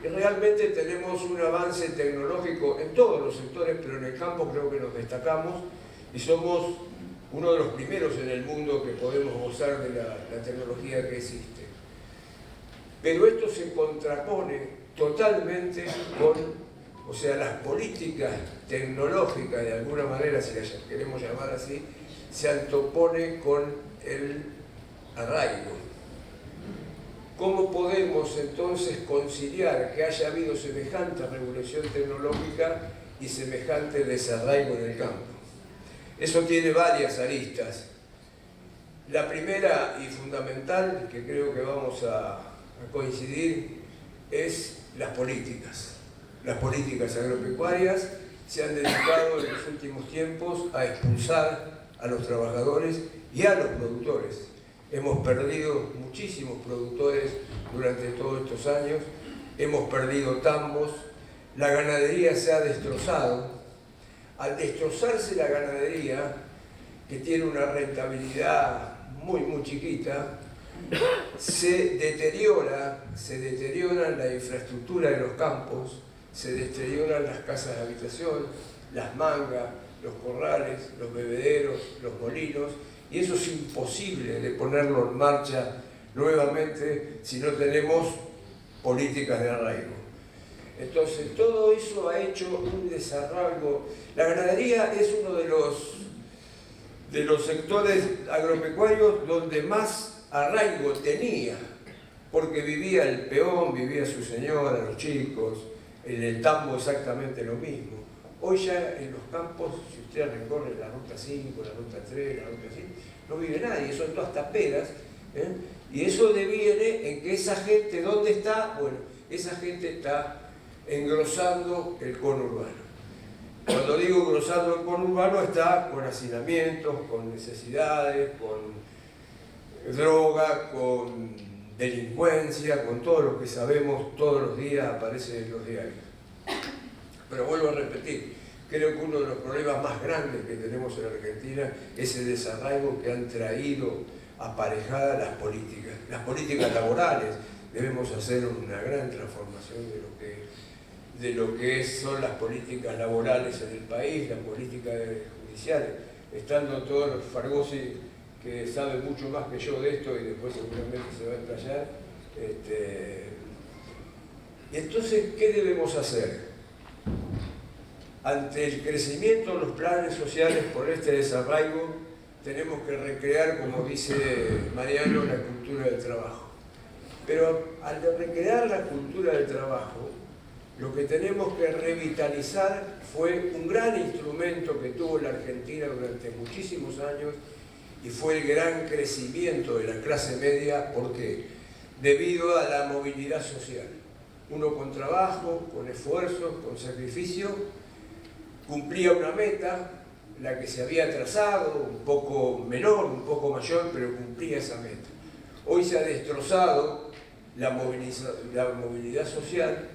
Y realmente tenemos un avance tecnológico en todos los sectores, pero en el campo creo que nos destacamos y somos uno de los primeros en el mundo que podemos gozar de la tecnología que existe. Pero esto se contrapone totalmente con, o sea, las políticas tecnológicas, de alguna manera, si las queremos llamar así, se antopone con el arraigo. ¿Cómo podemos entonces conciliar que haya habido semejante revolución tecnológica y semejante desarraigo en el campo? Eso tiene varias aristas. La primera y fundamental, que creo que vamos a coincidir, es las políticas. Las políticas agropecuarias se han dedicado en los últimos tiempos a expulsar a los trabajadores y a los productores. Hemos perdido muchísimos productores durante todos estos años, hemos perdido tambos, la ganadería se ha destrozado. Al destrozarse la ganadería, que tiene una rentabilidad muy chiquita, se deteriora la infraestructura de los campos, se deterioran las casas de habitación, las mangas, los corrales, los bebederos, los molinos, y eso es imposible de ponerlo en marcha nuevamente si no tenemos políticas de arraigo. Entonces, todo eso ha hecho un desarraigo. La ganadería es uno de los sectores agropecuarios donde más arraigo tenía, porque vivía el peón, vivía su señora, los chicos, en el tambo exactamente lo mismo. Hoy ya en los campos, si usted recorre la ruta 5, la ruta 3, la ruta 5, no vive nadie, son todas taperas, y eso deviene en que esa gente, ¿dónde está? Bueno, esa gente está engrosando el conurbano. Cuando digo engrosando el conurbano, está con hacinamientos, con necesidades, con droga, con delincuencia, con todo lo que sabemos todos los días aparece en los diarios. Pero vuelvo a repetir, Creo que uno de los problemas más grandes que tenemos en Argentina es el desarraigo que han traído aparejadas las políticas laborales. Debemos hacer una gran transformación de lo que son las políticas laborales en el país, las políticas judiciales. Estando todos los Fargosi, que saben mucho más que yo de esto y después seguramente se va a explayar. Entonces, ¿qué debemos hacer? Ante el crecimiento de los planes sociales por este desarraigo, tenemos que recrear, como dice Mariano, la cultura del trabajo. Pero al recrear la cultura del trabajo, lo que tenemos que revitalizar fue un gran instrumento que tuvo la Argentina durante muchísimos años y fue el gran crecimiento de la clase media. ¿Por qué? Debido a la movilidad social. Uno con trabajo, con esfuerzo, con sacrificio, cumplía una meta, la que se había trazado, un poco menor, un poco mayor, pero cumplía esa meta. Hoy se ha destrozado la movilidad social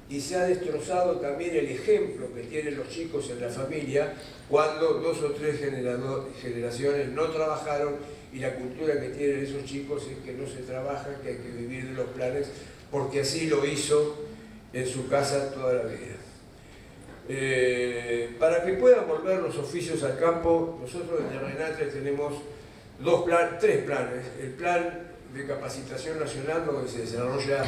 y se ha destrozado también el ejemplo que tienen los chicos en la familia cuando 2 o 3 generaciones no trabajaron, y la cultura que tienen esos chicos es que no se trabaja, que hay que vivir de los planes, porque así lo hizo en su casa toda la vida. Para que puedan volver los oficios al campo, nosotros en el RENATRE tenemos 3 planes. El plan de capacitación nacional, donde se desarrolla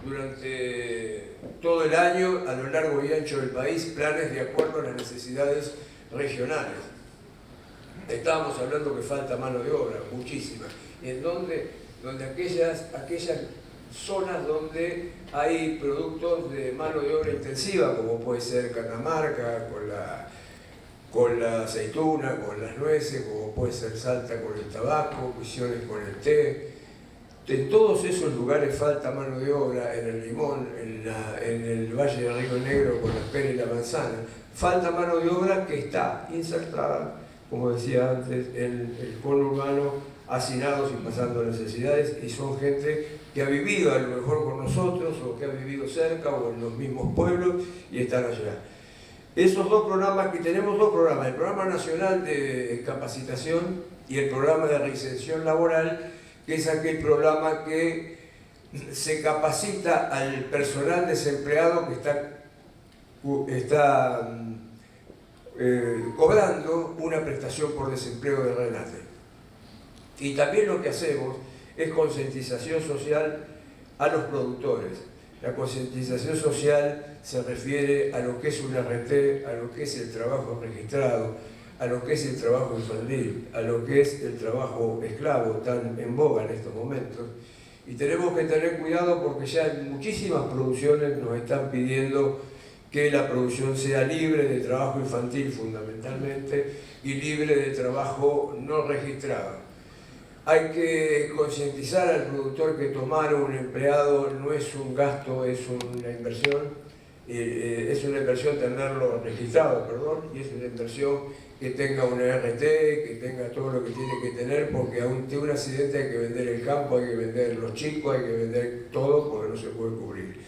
durante todo el año, a lo largo y ancho del país, planes de acuerdo a las necesidades regionales. Estábamos hablando que falta mano de obra, muchísima, en donde aquellas zonas donde hay productos de mano de obra intensiva, como puede ser Catamarca con la aceituna, con las nueces, como puede ser Salta con el tabaco, Misiones con el té. En todos esos lugares falta mano de obra, en el limón, en el Valle de Río Negro con las peras y la manzana. Falta mano de obra que está insertada, como decía antes, en el conurbano, hacinados y pasando necesidades, y son gente que ha vivido a lo mejor con nosotros, o que ha vivido cerca, o en los mismos pueblos, y están allá. Esos 2 programas, que tenemos 2 programas, el Programa Nacional de Capacitación y el Programa de Reinserción Laboral, que es aquel programa que se capacita al personal desempleado que está cobrando una prestación por desempleo de RENATRE. Y también lo que hacemos es concientización social a los productores. La concientización social se refiere a lo que es un RT, a lo que es el trabajo registrado, a lo que es el trabajo infantil, a lo que es el trabajo esclavo, tan en boga en estos momentos. Y tenemos que tener cuidado porque ya en muchísimas producciones nos están pidiendo que la producción sea libre de trabajo infantil fundamentalmente y libre de trabajo no registrado. Hay que concientizar al productor que tomar un empleado no es un gasto, es una inversión. Es una inversión tenerlo registrado, y es una inversión que tenga una RT, que tenga todo lo que tiene que tener, porque ante un accidente hay que vender el campo, hay que vender los chicos, hay que vender todo porque no se puede cubrir.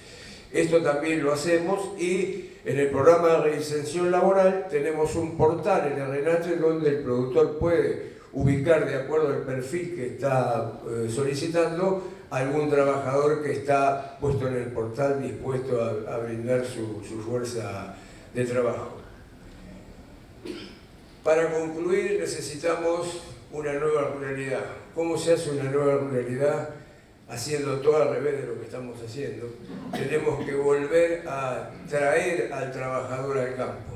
Esto también lo hacemos, y en el programa de reinserción laboral tenemos un portal en el RENATRE donde el productor puede ubicar, de acuerdo al perfil que está solicitando, algún trabajador que está puesto en el portal dispuesto a brindar su fuerza de trabajo. Para concluir, necesitamos una nueva ruralidad. ¿Cómo se hace una nueva ruralidad? Haciendo todo al revés de lo que estamos haciendo. Tenemos que volver a traer al trabajador al campo.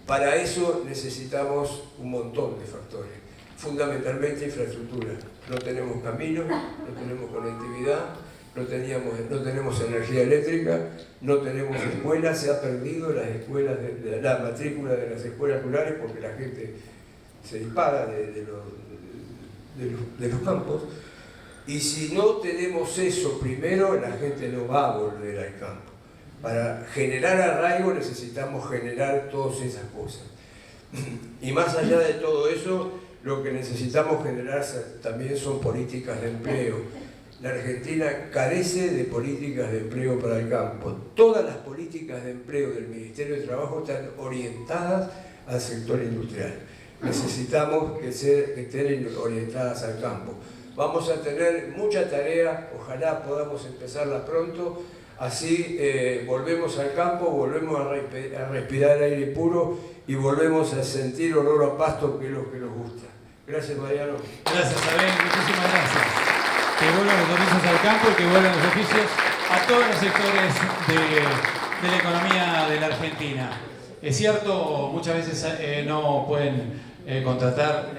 Para eso necesitamos un montón de factores, fundamentalmente infraestructura. No tenemos caminos, no tenemos conectividad, no tenemos energía eléctrica, no tenemos escuelas, se ha perdido las escuelas, la matrícula de las escuelas rurales porque la gente se dispara de los campos. Y si no tenemos eso primero, la gente no va a volver al campo. Para generar arraigo necesitamos generar todas esas cosas. Y más allá de todo eso, lo que necesitamos generar también son políticas de empleo. La Argentina carece de políticas de empleo para el campo. Todas las políticas de empleo del Ministerio de Trabajo están orientadas al sector industrial. Necesitamos que estén orientadas al campo. Vamos a tener mucha tarea, ojalá podamos empezarla pronto, así volvemos al campo, volvemos a respirar aire puro y volvemos a sentir olor a pasto, que es lo que nos gusta. Gracias, Mariano. Gracias, Abel, muchísimas gracias. Que vuelvan los oficios al campo y que vuelvan los oficios a todos los sectores de la economía de la Argentina. Es cierto, muchas veces no pueden contratar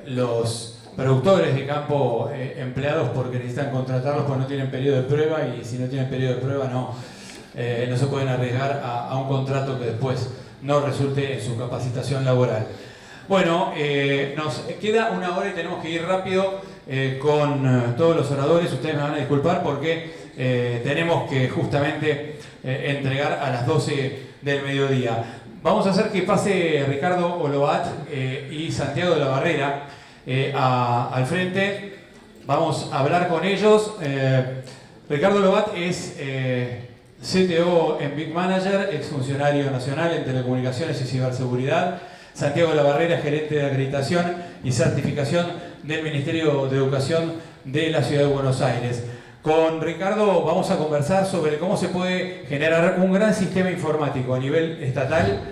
los productores de campo empleados porque necesitan contratarlos porque no tienen periodo de prueba, y si no tienen periodo de prueba no se pueden arriesgar a un contrato que después no resulte en su capacitación laboral. Bueno, nos queda una hora y tenemos que ir rápido con todos los oradores. Ustedes me van a disculpar porque tenemos que justamente entregar a las 12 del mediodía. Vamos a hacer que pase Ricardo Olobat y Santiago de la Barrera al frente. Vamos a hablar con ellos. Ricardo Olobat es CTO en Big Manager, exfuncionario nacional en telecomunicaciones y ciberseguridad. Santiago de la Barrera, gerente de acreditación y certificación del Ministerio de Educación de la Ciudad de Buenos Aires. Con Ricardo vamos a conversar sobre cómo se puede generar un gran sistema informático a nivel estatal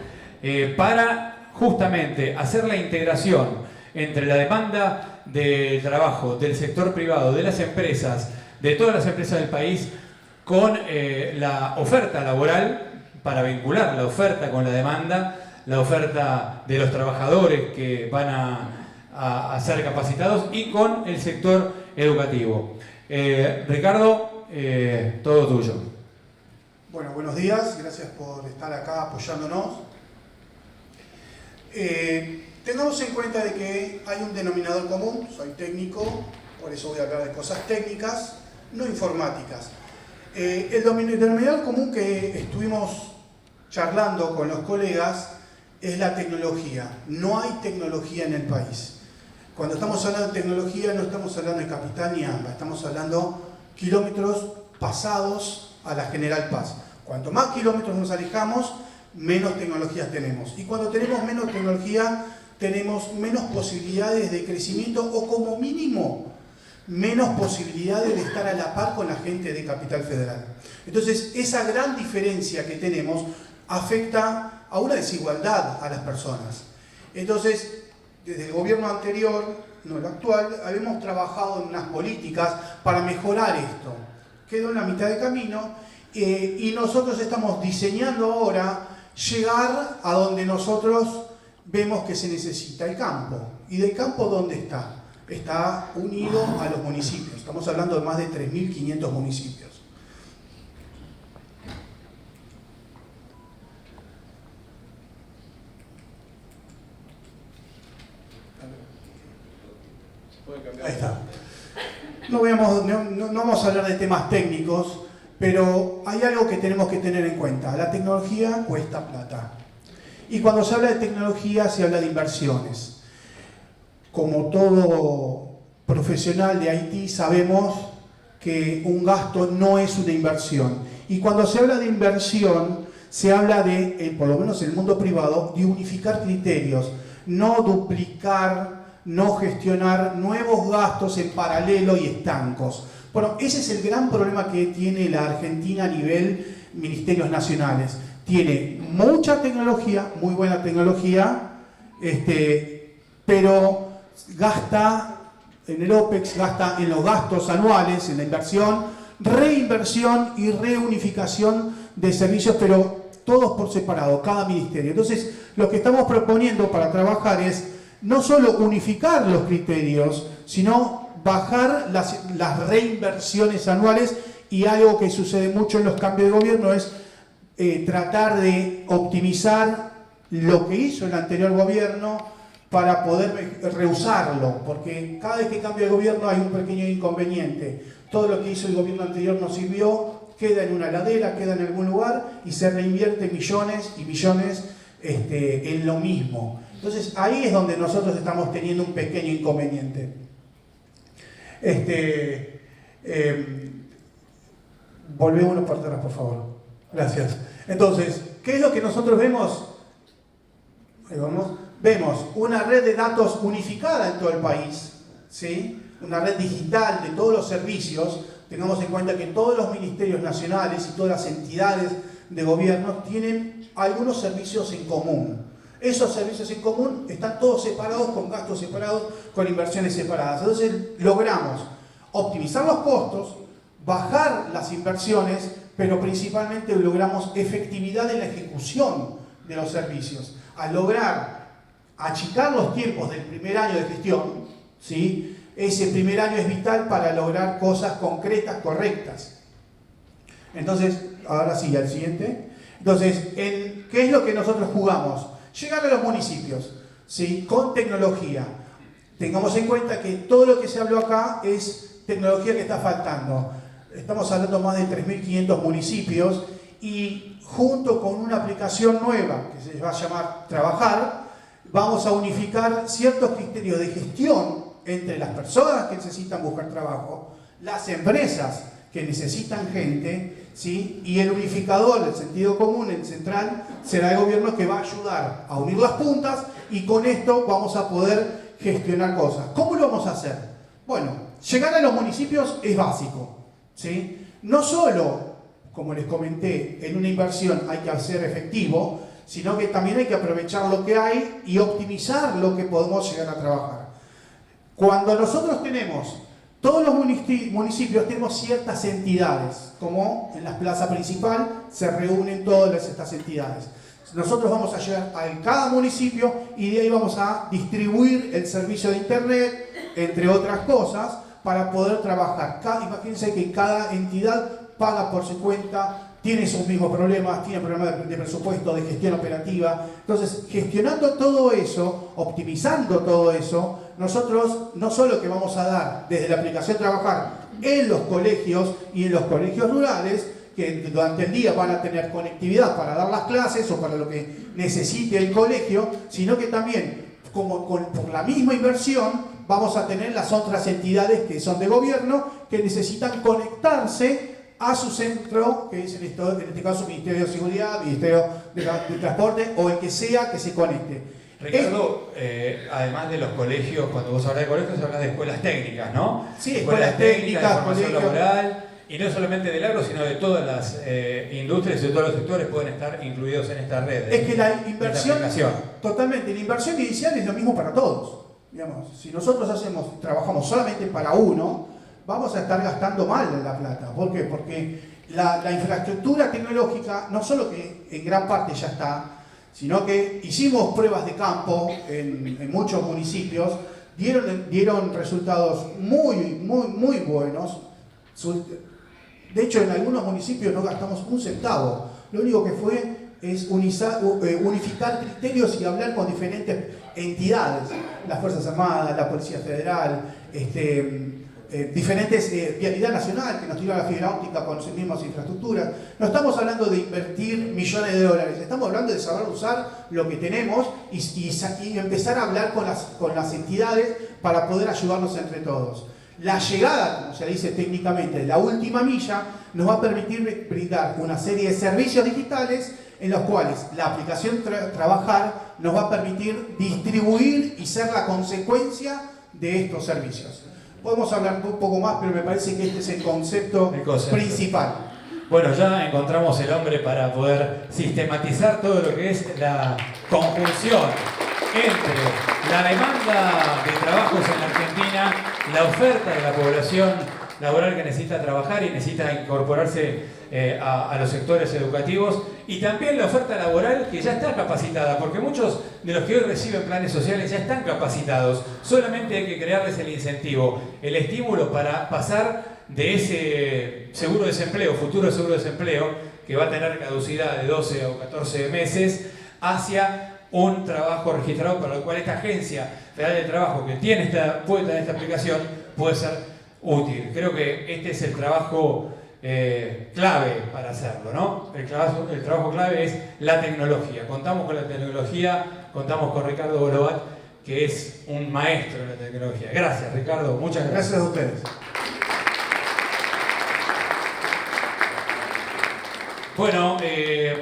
para justamente hacer la integración entre la demanda de trabajo del sector privado, de las empresas, de todas las empresas del país, con la oferta laboral, para vincular la oferta con la demanda, la oferta de los trabajadores que van a ser capacitados, y con el sector educativo. Ricardo, todo tuyo. Bueno, buenos días, gracias por estar acá apoyándonos. Tengamos en cuenta de que hay un denominador común. Soy técnico, por eso voy a hablar de cosas técnicas, no informáticas. El denominador común que estuvimos charlando con los colegas es la tecnología. No hay tecnología en el país. Cuando estamos hablando de tecnología no estamos hablando de Capital ni AMBA, estamos hablando kilómetros pasados a la General Paz. Cuanto más kilómetros nos alejamos, menos tecnologías tenemos. Y cuando tenemos menos tecnología, tenemos menos posibilidades de crecimiento, o como mínimo, menos posibilidades de estar a la par con la gente de Capital Federal. Entonces, esa gran diferencia que tenemos afecta a una desigualdad a las personas. Entonces, desde el gobierno anterior, no el actual, habíamos trabajado en unas políticas para mejorar esto. Quedó en la mitad de camino y nosotros estamos diseñando ahora llegar a donde nosotros vemos que se necesita, el campo. ¿Y del campo dónde está? Está unido a los municipios. Estamos hablando de más de 3.500 municipios. Ahí está. No vamos a hablar de temas técnicos, pero hay algo que tenemos que tener en cuenta. La tecnología cuesta plata. Y cuando se habla de tecnología se habla de inversiones. Como todo profesional de IT sabemos que un gasto no es una inversión. Y cuando se habla de inversión, se habla de, por lo menos en el mundo privado, de unificar criterios, no duplicar, no gestionar nuevos gastos en paralelo y estancos. Bueno, ese es el gran problema que tiene la Argentina a nivel ministerios nacionales. Tiene mucha tecnología, muy buena tecnología, pero gasta en el OPEX, gasta en los gastos anuales, en la inversión, reinversión y reunificación de servicios, pero todos por separado, cada ministerio. Entonces, lo que estamos proponiendo para trabajar es no solo unificar los criterios, sino bajar las reinversiones anuales, y algo que sucede mucho en los cambios de gobierno es tratar de optimizar lo que hizo el anterior gobierno para poder reusarlo, porque cada vez que cambia el gobierno hay un pequeño inconveniente. Todo lo que hizo el gobierno anterior no sirvió, queda en una ladera, queda en algún lugar y se reinvierte millones y millones en lo mismo. Entonces ahí es donde nosotros estamos teniendo un pequeño inconveniente. Volvemos para atrás, por favor. Gracias. Entonces, ¿qué es lo que nosotros vemos? Ahí vamos. Vemos una red de datos unificada en todo el país, ¿sí? Una red digital de todos los servicios. Tengamos en cuenta que todos los ministerios nacionales y todas las entidades de gobierno tienen algunos servicios en común. Esos servicios en común están todos separados, con gastos separados, con inversiones separadas. Entonces logramos optimizar los costos, bajar las inversiones, pero principalmente logramos efectividad en la ejecución de los servicios. Al lograr achicar los tiempos del primer año de gestión, ¿sí? Ese primer año es vital para lograr cosas concretas, correctas. Entonces, ahora sí, al siguiente. Entonces, ¿qué es lo que nosotros jugamos? Llegar a los municipios, ¿sí? Con tecnología. Tengamos en cuenta que todo lo que se habló acá es tecnología que está faltando. Estamos hablando más de 3.500 municipios y junto con una aplicación nueva que se va a llamar Trabajar, vamos a unificar ciertos criterios de gestión entre las personas que necesitan buscar trabajo, las empresas que necesitan gente, ¿sí? Y el unificador del sentido común, el central, será el gobierno que va a ayudar a unir las puntas y con esto vamos a poder gestionar cosas. ¿Cómo lo vamos a hacer? Bueno, llegar a los municipios es básico, ¿sí? No solo, como les comenté, en una inversión hay que hacer efectivo, sino que también hay que aprovechar lo que hay y optimizar lo que podemos llegar a trabajar. Cuando nosotros tenemos, todos los municipios tenemos ciertas entidades, como en la plaza principal se reúnen todas estas entidades. Nosotros vamos a llegar a cada municipio y de ahí vamos a distribuir el servicio de internet, entre otras cosas, para poder trabajar. Imagínense que cada entidad paga por su cuenta, tiene sus mismos problemas, tiene problemas de presupuesto, de gestión operativa. Entonces, gestionando todo eso, optimizando todo eso, nosotros no solo que vamos a dar desde la aplicación Trabajar en los colegios y en los colegios rurales, que durante el día van a tener conectividad para dar las clases o para lo que necesite el colegio, sino que también, por la misma inversión, vamos a tener las otras entidades que son de gobierno, que necesitan conectarse a su centro, que es en este caso Ministerio de Seguridad, Ministerio de Transporte o el que sea que se conecte. Ricardo, además de los colegios, cuando vos hablas de colegios, hablas de escuelas técnicas, ¿no? Sí, escuelas técnicas, de formación colegios laboral, y no solamente del agro, sino de todas las industrias y de todos los sectores pueden estar incluidos en esta red. Es que la inversión, totalmente, la inversión inicial es lo mismo para todos. Digamos, si nosotros trabajamos solamente para uno, vamos a estar gastando mal la plata. ¿Por qué? Porque la infraestructura tecnológica, no solo que en gran parte ya está, sino que hicimos pruebas de campo en muchos municipios, dieron resultados muy buenos. De hecho, en algunos municipios no gastamos un centavo. Lo único que fue es unificar criterios y hablar con diferentes entidades, las Fuerzas Armadas, la Policía Federal, diferentes, Vialidad Nacional, que nos tira la fibra óptica con sus mismas infraestructuras. No estamos hablando de invertir millones de dólares, estamos hablando de saber usar lo que tenemos y empezar a hablar con las entidades para poder ayudarnos entre todos. La llegada, como se dice técnicamente, de la última milla, nos va a permitir brindar una serie de servicios digitales en los cuales la aplicación Trabajar nos va a permitir distribuir y ser la consecuencia de estos servicios. Podemos hablar un poco más, pero me parece que este es el concepto principal. Bueno, ya encontramos el hombre para poder sistematizar todo lo que es la conjunción entre la demanda de trabajos en la Argentina, la oferta de la población laboral que necesita trabajar y necesita incorporarse a los sectores educativos, y también la oferta laboral que ya está capacitada, porque muchos de los que hoy reciben planes sociales ya están capacitados, solamente hay que crearles el incentivo, el estímulo para pasar de ese seguro de desempleo, futuro seguro de desempleo, que va a tener caducidad de 12 o 14 meses, hacia un trabajo registrado, para lo cual esta Agencia Federal del Trabajo que tiene esta puesta en esta aplicación puede ser útil. Creo que este es el trabajo clave para hacerlo, ¿no? El trabajo clave es la tecnología. Contamos con la tecnología, contamos con Ricardo Bolobat, que es un maestro de la tecnología. Gracias, Ricardo, muchas gracias. Gracias a ustedes. Bueno,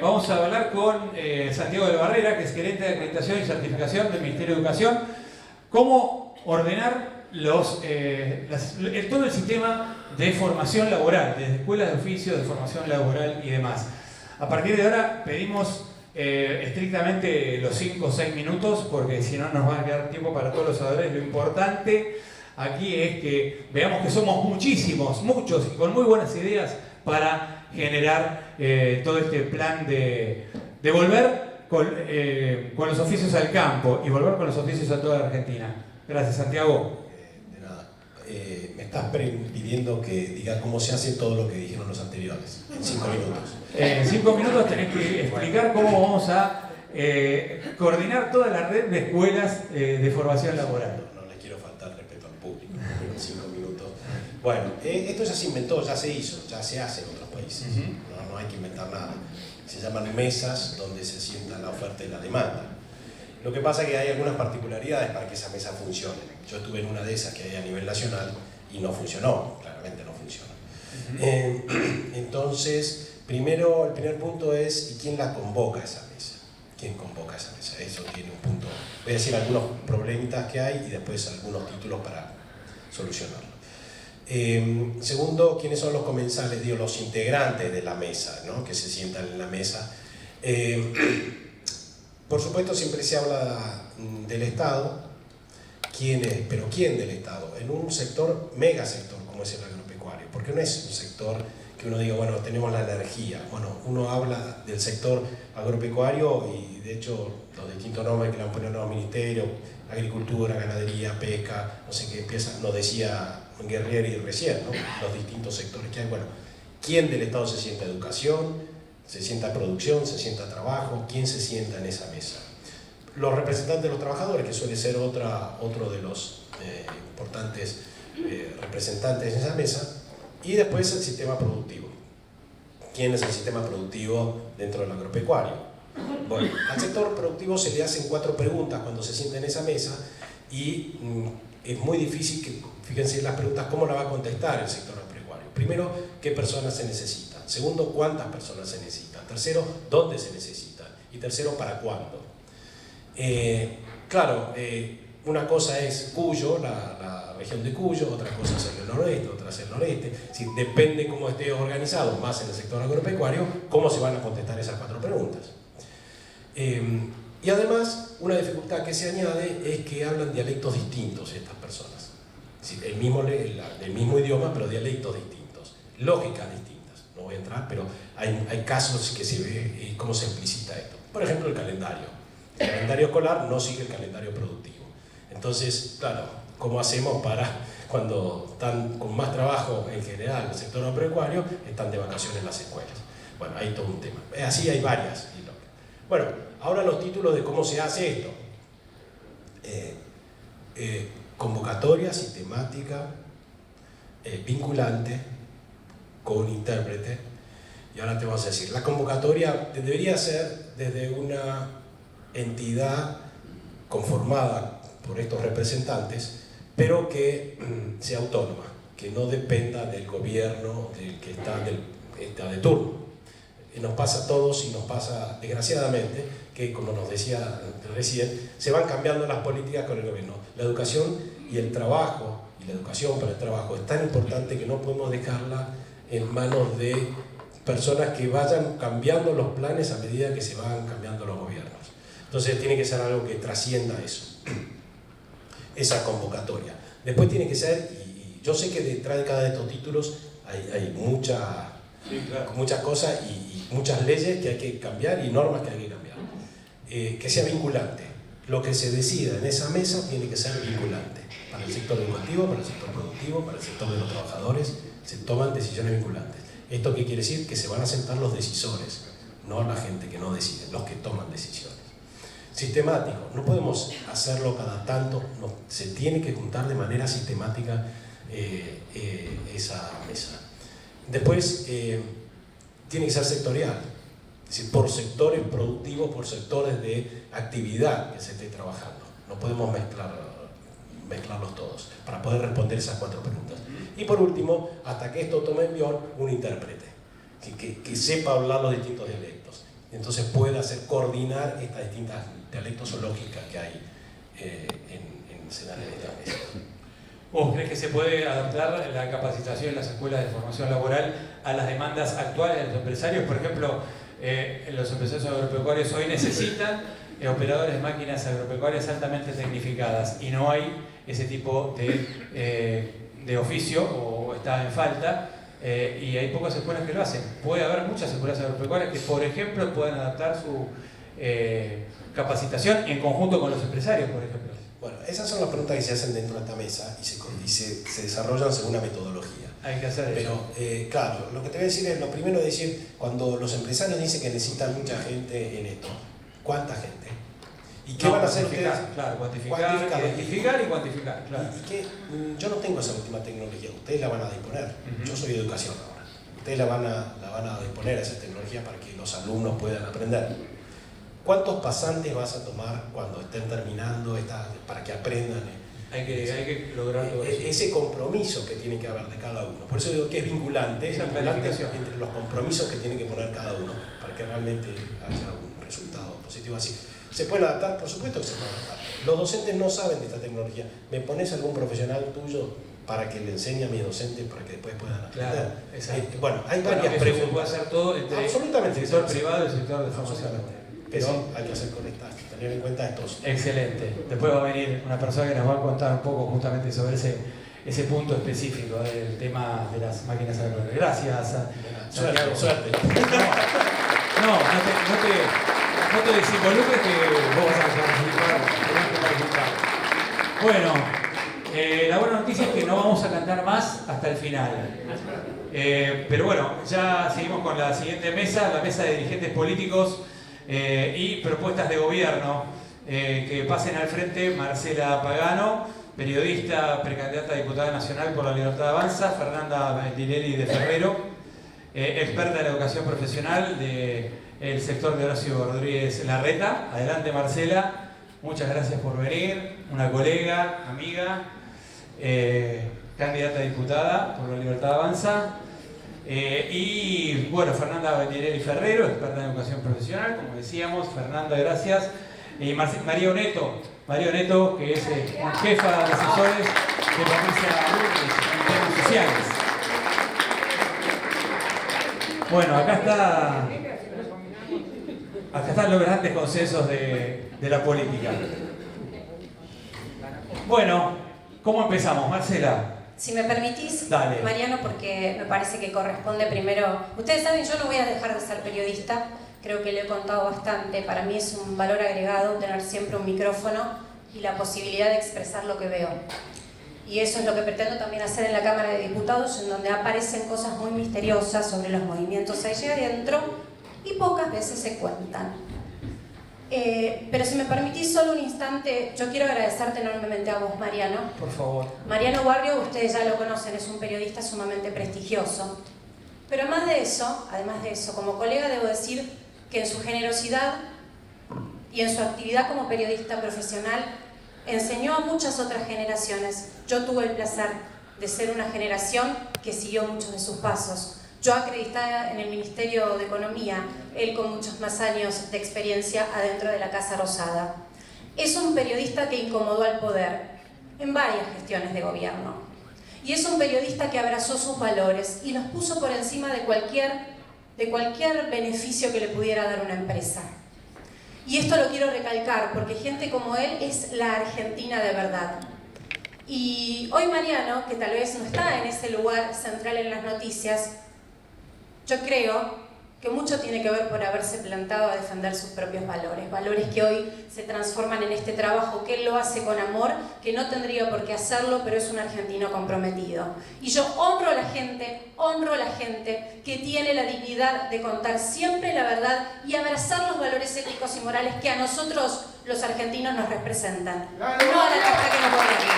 vamos a hablar con Santiago de la Barrera, que es gerente de acreditación y certificación del Ministerio de Educación, cómo ordenar todo el sistema de formación laboral, desde escuelas de oficio, de formación laboral y demás. A partir de ahora pedimos estrictamente los 5 o 6 minutos, porque si no nos va a quedar tiempo para todos los oradores. Lo importante aquí es que veamos que somos muchísimos, muchos, y con muy buenas ideas para generar todo este plan de volver con los oficios al campo y volver con los oficios a toda la Argentina. Gracias, Santiago. De nada. Me estás pidiendo que diga cómo se hace todo lo que dijeron los anteriores, en 5 minutos. En 5 minutos tenés que explicar cómo vamos a coordinar toda la red de escuelas de formación laboral. No le quiero faltar respeto al público, pero en 5 minutos. Bueno, esto ya se inventó, ya se hizo, ya se hace en otros países. No hay que inventar nada. Se llaman mesas donde se sienta la oferta y la demanda. Lo que pasa es que hay algunas particularidades para que esa mesa funcione. Yo estuve en una de esas que hay a nivel nacional y no funcionó, claramente no funciona. Entonces, el primer punto es, ¿y quién la convoca a esa mesa? ¿Quién convoca a esa mesa? Eso tiene un punto. Voy a decir algunos problemitas que hay y después algunos títulos para solucionarlo. Segundo, ¿quiénes son los comensales? Digo, los integrantes de la mesa, ¿no? Que se sientan en la mesa. Por supuesto, siempre se habla del Estado. ¿Quién es? ¿Pero quién del Estado? En un sector, megasector, como es el agropecuario. Porque no es un sector que uno diga, bueno, tenemos la energía. Bueno, uno habla del sector agropecuario y, de hecho, los distintos nombres que le han puesto a los ministerios, agricultura, ganadería, pesca, no sé qué empieza, nos decía Guerrieri recién, ¿no? Los distintos sectores que hay. Bueno, ¿quién del Estado se sienta educación? ¿Se sienta producción? ¿Se sienta trabajo? ¿Quién se sienta en esa mesa? Los representantes de los trabajadores, que suele ser otro de los importantes representantes en esa mesa. Y después el sistema productivo. ¿Quién es el sistema productivo dentro del agropecuario? Bueno, al sector productivo se le hacen 4 preguntas cuando se sienta en esa mesa y es muy difícil que, fíjense las preguntas, ¿cómo la va a contestar el sector agropecuario? Primero, ¿qué personas se necesitan? Segundo, ¿cuántas personas se necesitan? Tercero, ¿dónde se necesitan? Y tercero, ¿para cuándo? Una cosa es Cuyo, la región de Cuyo, otra cosa es el noroeste, otra es el noreste. Si depende cómo esté organizado, más en el sector agropecuario, cómo se van a contestar esas 4 preguntas. Y además, una dificultad que se añade es que hablan dialectos distintos estas personas. El mismo idioma, pero dialectos distintos, lógicas distintas. No voy a entrar, pero hay casos que se ve cómo se explicita esto. Por ejemplo, el calendario. El calendario escolar no sigue el calendario productivo. Entonces, claro, ¿cómo hacemos para cuando están con más trabajo en general en el sector agropecuario, están de vacaciones en las escuelas? Bueno, hay todo un tema. Así hay varias. Bueno, ahora los títulos de cómo se hace esto. Convocatoria sistemática, vinculante, con intérprete. Y ahora te vamos a decir, la convocatoria debería ser desde una entidad conformada por estos representantes, pero que sea autónoma, que no dependa del gobierno del que está de turno. Nos pasa a todos y nos pasa desgraciadamente que, como nos decía recién, se van cambiando las políticas con el gobierno. La educación y el trabajo, y la educación para el trabajo es tan importante que no podemos dejarla en manos de personas que vayan cambiando los planes a medida que se van cambiando los gobiernos. Entonces tiene que ser algo que trascienda eso, esa convocatoria. Después tiene que ser, y yo sé que detrás de cada de estos títulos hay muchas cosas y muchas leyes que hay que cambiar y normas que hay que cambiar. Que sea vinculante. Lo que se decida en esa mesa tiene que ser vinculante. Para el sector educativo, para el sector productivo, para el sector de los trabajadores, se toman decisiones vinculantes. ¿Esto qué quiere decir? Que se van a sentar los decisores, no la gente que no decide, los que toman decisiones. Sistemático, no podemos hacerlo cada tanto, no, se tiene que juntar de manera sistemática esa mesa. Después, tiene que ser sectorial, es decir, por sectores productivos, por sectores de actividad que se esté trabajando. No podemos mezclarlos todos para poder responder esas 4 preguntas. Y por último, hasta que esto tome en vigor, un intérprete. que sepa hablar los distintos dialectos. Entonces pueda coordinar estas distintas dialectos o lógicas que hay en escenarios de esta mesa. ¿Vos crees que se puede adaptar la capacitación en las escuelas de formación laboral a las demandas actuales de los empresarios? Por ejemplo, los empresarios agropecuarios hoy necesitan operadores de máquinas agropecuarias altamente tecnificadas y no hay ese tipo de oficio o está en falta y hay pocas escuelas que lo hacen. Puede haber muchas escuelas agropecuarias que, por ejemplo, puedan adaptar su capacitación en conjunto con los empresarios, por ejemplo. Bueno, esas son las preguntas que se hacen dentro de esta mesa y se desarrollan según una metodología. Hay que hacer eso. Pero, claro, lo que te voy a decir es, lo primero es decir, cuando los empresarios dicen que necesitan mucha gente en esto, ¿cuánta gente? ¿Y qué van a hacer ustedes? Claro, identificar y cuantificar. Claro. Yo no tengo esa última tecnología, ustedes la van a disponer. Yo soy de educación ahora. Ustedes la van a disponer esa tecnología para que los alumnos puedan aprender. ¿Cuántos pasantes vas a tomar cuando estén terminando para que aprendan? Hay que lograr todo eso. Ese compromiso que tiene que haber de cada uno. Por eso digo que es vinculante entre los compromisos que tiene que poner cada uno para que realmente haya un resultado positivo así. ¿Se puede adaptar? Por supuesto que se puede adaptar. Los docentes no saben de esta tecnología. ¿Me pones algún profesional tuyo para que le enseñe a mis docentes para que después puedan aprender? Claro, exacto. Bueno, hay varias preguntas. Se puede hacer todo entre absolutamente el sector privado y el sector de formación. Pero hay que hacer tener en cuenta estos. Excelente. Después va a venir una persona que nos va a contar un poco justamente sobre ese punto específico del tema de las máquinas agropecuarias. Gracias. Suerte. No te desinvolucres que vos vas a participar. Bueno, la buena noticia es que no vamos a cantar más hasta el final. Pero bueno, ya seguimos con la siguiente mesa, la mesa de dirigentes políticos y propuestas de gobierno. Que pasen al frente Marcela Pagano, periodista, precandidata a diputada nacional por La Libertad Avanza, Fernanda Ventilelli de Ferrero, experta en la educación profesional del sector de Horacio Rodríguez Larreta. Adelante, Marcela, muchas gracias por venir, una colega, amiga, candidata a diputada por La Libertad Avanza. Y bueno, Fernanda Ventilelli Ferrero, experta en educación profesional, como decíamos. Fernanda, gracias. Y María Oneto, que es jefa de asesores de Patricia Lourdes en temas sociales. Bueno, acá están los grandes consensos de la política. Bueno, ¿cómo empezamos, Marcela? Si me permitís, dale. Mariano, porque me parece que corresponde primero... Ustedes saben, yo no voy a dejar de ser periodista, creo que lo he contado bastante. Para mí es un valor agregado tener siempre un micrófono y la posibilidad de expresar lo que veo. Y eso es lo que pretendo también hacer en la Cámara de Diputados, en donde aparecen cosas muy misteriosas sobre los movimientos allí adentro y pocas veces se cuentan. Pero si me permitís solo un instante, yo quiero agradecerte enormemente a vos, Mariano. Por favor. Mariano Barrio, ustedes ya lo conocen, es un periodista sumamente prestigioso. Pero además de eso, como colega debo decir que en su generosidad y en su actividad como periodista profesional enseñó a muchas otras generaciones. Yo tuve el placer de ser una generación que siguió muchos de sus pasos. Yo acreditada en el Ministerio de Economía, él con muchos más años de experiencia adentro de la Casa Rosada. Es un periodista que incomodó al poder en varias gestiones de gobierno. Y es un periodista que abrazó sus valores y los puso por encima de cualquier beneficio que le pudiera dar una empresa. Y esto lo quiero recalcar porque gente como él es la Argentina de verdad. Y hoy Mariano, que tal vez no está en ese lugar central en las noticias, yo creo que mucho tiene que ver por haberse plantado a defender sus propios valores, valores que hoy se transforman en este trabajo, que él lo hace con amor, que no tendría por qué hacerlo, pero es un argentino comprometido. Y yo honro a la gente que tiene la dignidad de contar siempre la verdad y abrazar los valores éticos y morales que a nosotros, los argentinos, nos representan, no a la casta que nos gobierna.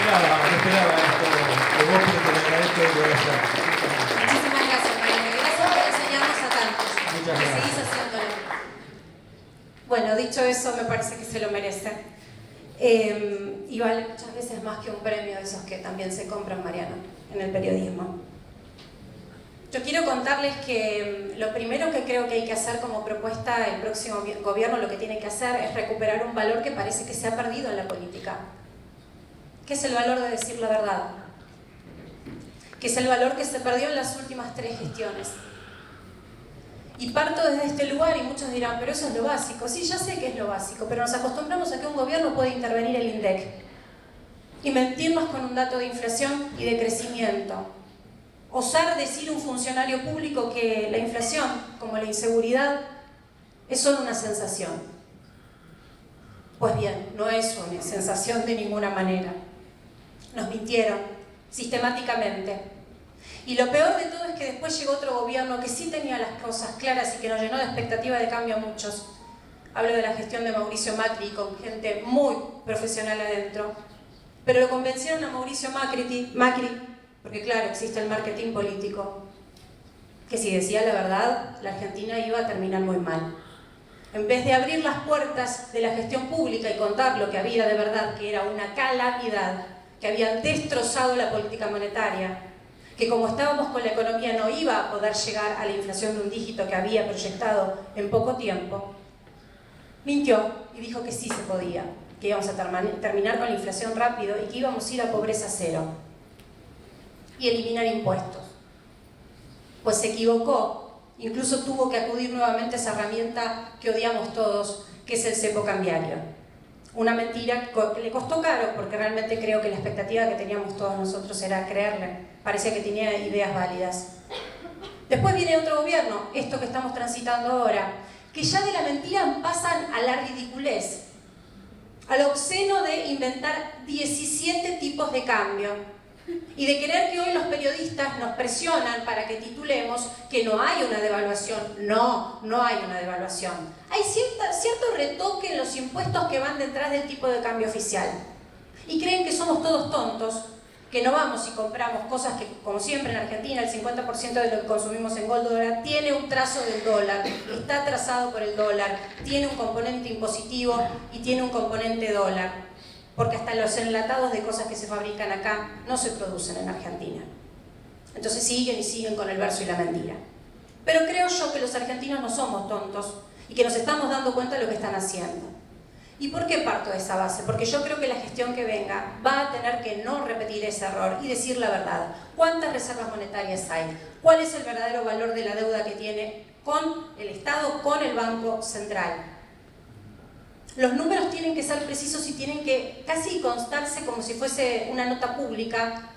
No esperaba esto de vos, pero te lo agradezco de corazón. Muchísimas gracias, Mariano. Gracias por enseñarnos a tantos. Muchas gracias. Seguís haciéndolo. Bueno, dicho eso, me parece que se lo merece. y vale muchas veces más que un premio de esos que también se compran, Mariano, en el periodismo. Yo quiero contarles que lo primero que creo que hay que hacer como propuesta el próximo gobierno, lo que tiene que hacer es recuperar un valor que parece que se ha perdido en la política, que es el valor de decir la verdad, que es el valor que se perdió en las últimas 3 gestiones. Y parto desde este lugar y muchos dirán, pero eso es lo básico. Sí, ya sé que es lo básico, pero nos acostumbramos a que un gobierno puede intervenir el INDEC y mentirnos con un dato de inflación y de crecimiento. Osar decir un funcionario público que la inflación, como la inseguridad, es solo una sensación. Pues bien, no es una sensación de ninguna manera. Nos mintieron sistemáticamente. Y lo peor de todo es que después llegó otro gobierno que sí tenía las cosas claras y que nos llenó de expectativa de cambio a muchos. Hablo de la gestión de Mauricio Macri, con gente muy profesional adentro. Pero lo convencieron a Mauricio Macri, porque claro, existe el marketing político, que si decía la verdad, la Argentina iba a terminar muy mal. En vez de abrir las puertas de la gestión pública y contar lo que había de verdad, que era una calamidad, que habían destrozado la política monetaria, que como estábamos con la economía no iba a poder llegar a la inflación de un dígito que había proyectado en poco tiempo, mintió y dijo que sí se podía, que íbamos a terminar con la inflación rápido y que íbamos a ir a pobreza cero y eliminar impuestos. Pues se equivocó, incluso tuvo que acudir nuevamente a esa herramienta que odiamos todos, que es el cepo cambiario. Una mentira que le costó caro, porque realmente creo que la expectativa que teníamos todos nosotros era creerle. Parecía que tenía ideas válidas. Después viene otro gobierno, esto que estamos transitando ahora, que ya de la mentira pasan a la ridiculez, al obsceno de inventar 17 tipos de cambio y de querer que hoy los periodistas nos presionan para que titulemos que no hay una devaluación. No, no hay una devaluación. Hay cierto retoque en los impuestos que van detrás del tipo de cambio oficial. Y creen que somos todos tontos, que no vamos y compramos cosas que, como siempre en Argentina, el 50% de lo que consumimos en gold dólar tiene un trazo del dólar, está trazado por el dólar, tiene un componente impositivo y tiene un componente dólar. Porque hasta los enlatados de cosas que se fabrican acá no se producen en Argentina. Entonces siguen y siguen con el verso y la mentira. Pero creo yo que los argentinos no somos tontos y que nos estamos dando cuenta de lo que están haciendo. ¿Y por qué parto de esa base? Porque yo creo que la gestión que venga va a tener que no repetir ese error y decir la verdad. ¿Cuántas reservas monetarias hay? ¿Cuál es el verdadero valor de la deuda que tiene con el Estado, con el Banco Central? Los números tienen que ser precisos y tienen que casi constarse como si fuese una nota pública,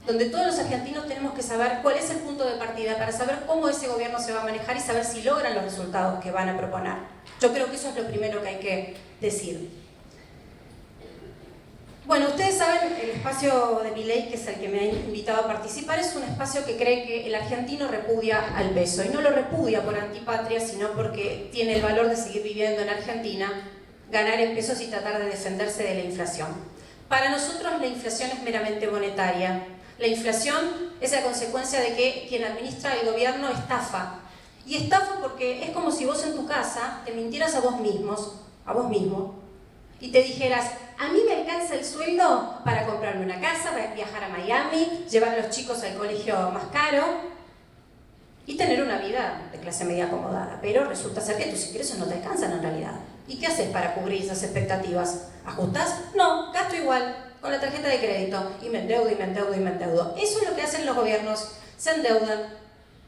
donde todos los argentinos tenemos que saber cuál es el punto de partida para saber cómo ese gobierno se va a manejar y saber si logran los resultados que van a proponer. Yo creo que eso es lo primero que hay que decir. Bueno, ustedes saben, el espacio de Milei, que es el que me ha invitado a participar, es un espacio que cree que el argentino repudia al peso. Y no lo repudia por antipatria, sino porque tiene el valor de seguir viviendo en Argentina, ganar en pesos y tratar de defenderse de la inflación. Para nosotros la inflación es meramente monetaria. La inflación es la consecuencia de que quien administra el gobierno estafa. Y estafa porque es como si vos en tu casa te mintieras a vos mismo, y te dijeras, a mí me alcanza el sueldo para comprarme una casa, para viajar a Miami, llevar a los chicos al colegio más caro y tener una vida de clase media acomodada. Pero resulta ser que tus ingresos no te alcanzan en realidad. ¿Y qué haces para cubrir esas expectativas? ¿Ajustás? No, gasto igual, con la tarjeta de crédito, y me endeudo, y me endeudo, y me endeudo. Eso es lo que hacen los gobiernos, se endeudan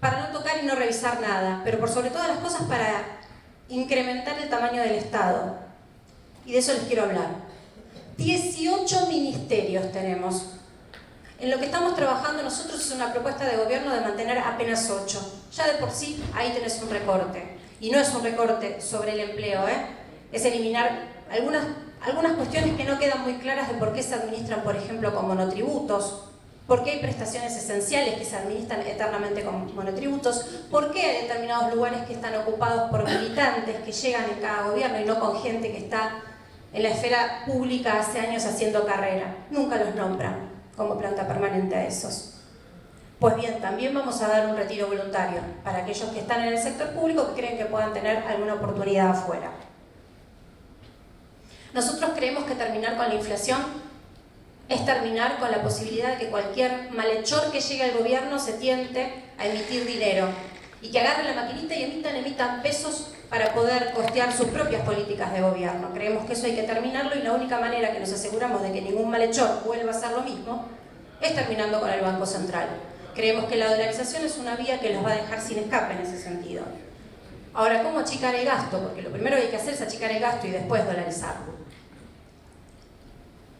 para no tocar y no revisar nada, pero por sobre todas las cosas para incrementar el tamaño del Estado. Y de eso les quiero hablar. 18 ministerios tenemos. En lo que estamos trabajando nosotros es una propuesta de gobierno de mantener apenas 8. Ya de por sí, ahí tenés un recorte. Y no es un recorte sobre el empleo, es eliminar algunas cuestiones que no quedan muy claras de por qué se administran, por ejemplo, con monotributos, por qué hay prestaciones esenciales que se administran eternamente con monotributos, por qué hay determinados lugares que están ocupados por militantes que llegan en cada gobierno y no con gente que está en la esfera pública hace años haciendo carrera. Nunca los nombran como planta permanente a esos. Pues bien, también vamos a dar un retiro voluntario para aquellos que están en el sector público que creen que puedan tener alguna oportunidad afuera. Nosotros creemos que terminar con la inflación es terminar con la posibilidad de que cualquier malhechor que llegue al gobierno se tiente a emitir dinero y que agarre la maquinita y emitan pesos para poder costear sus propias políticas de gobierno. Creemos que eso hay que terminarlo y la única manera que nos aseguramos de que ningún malhechor vuelva a hacer lo mismo es terminando con el Banco Central. Creemos que la dolarización es una vía que los va a dejar sin escape en ese sentido. Ahora, ¿cómo achicar el gasto? Porque lo primero que hay que hacer es achicar el gasto y después dolarizarlo.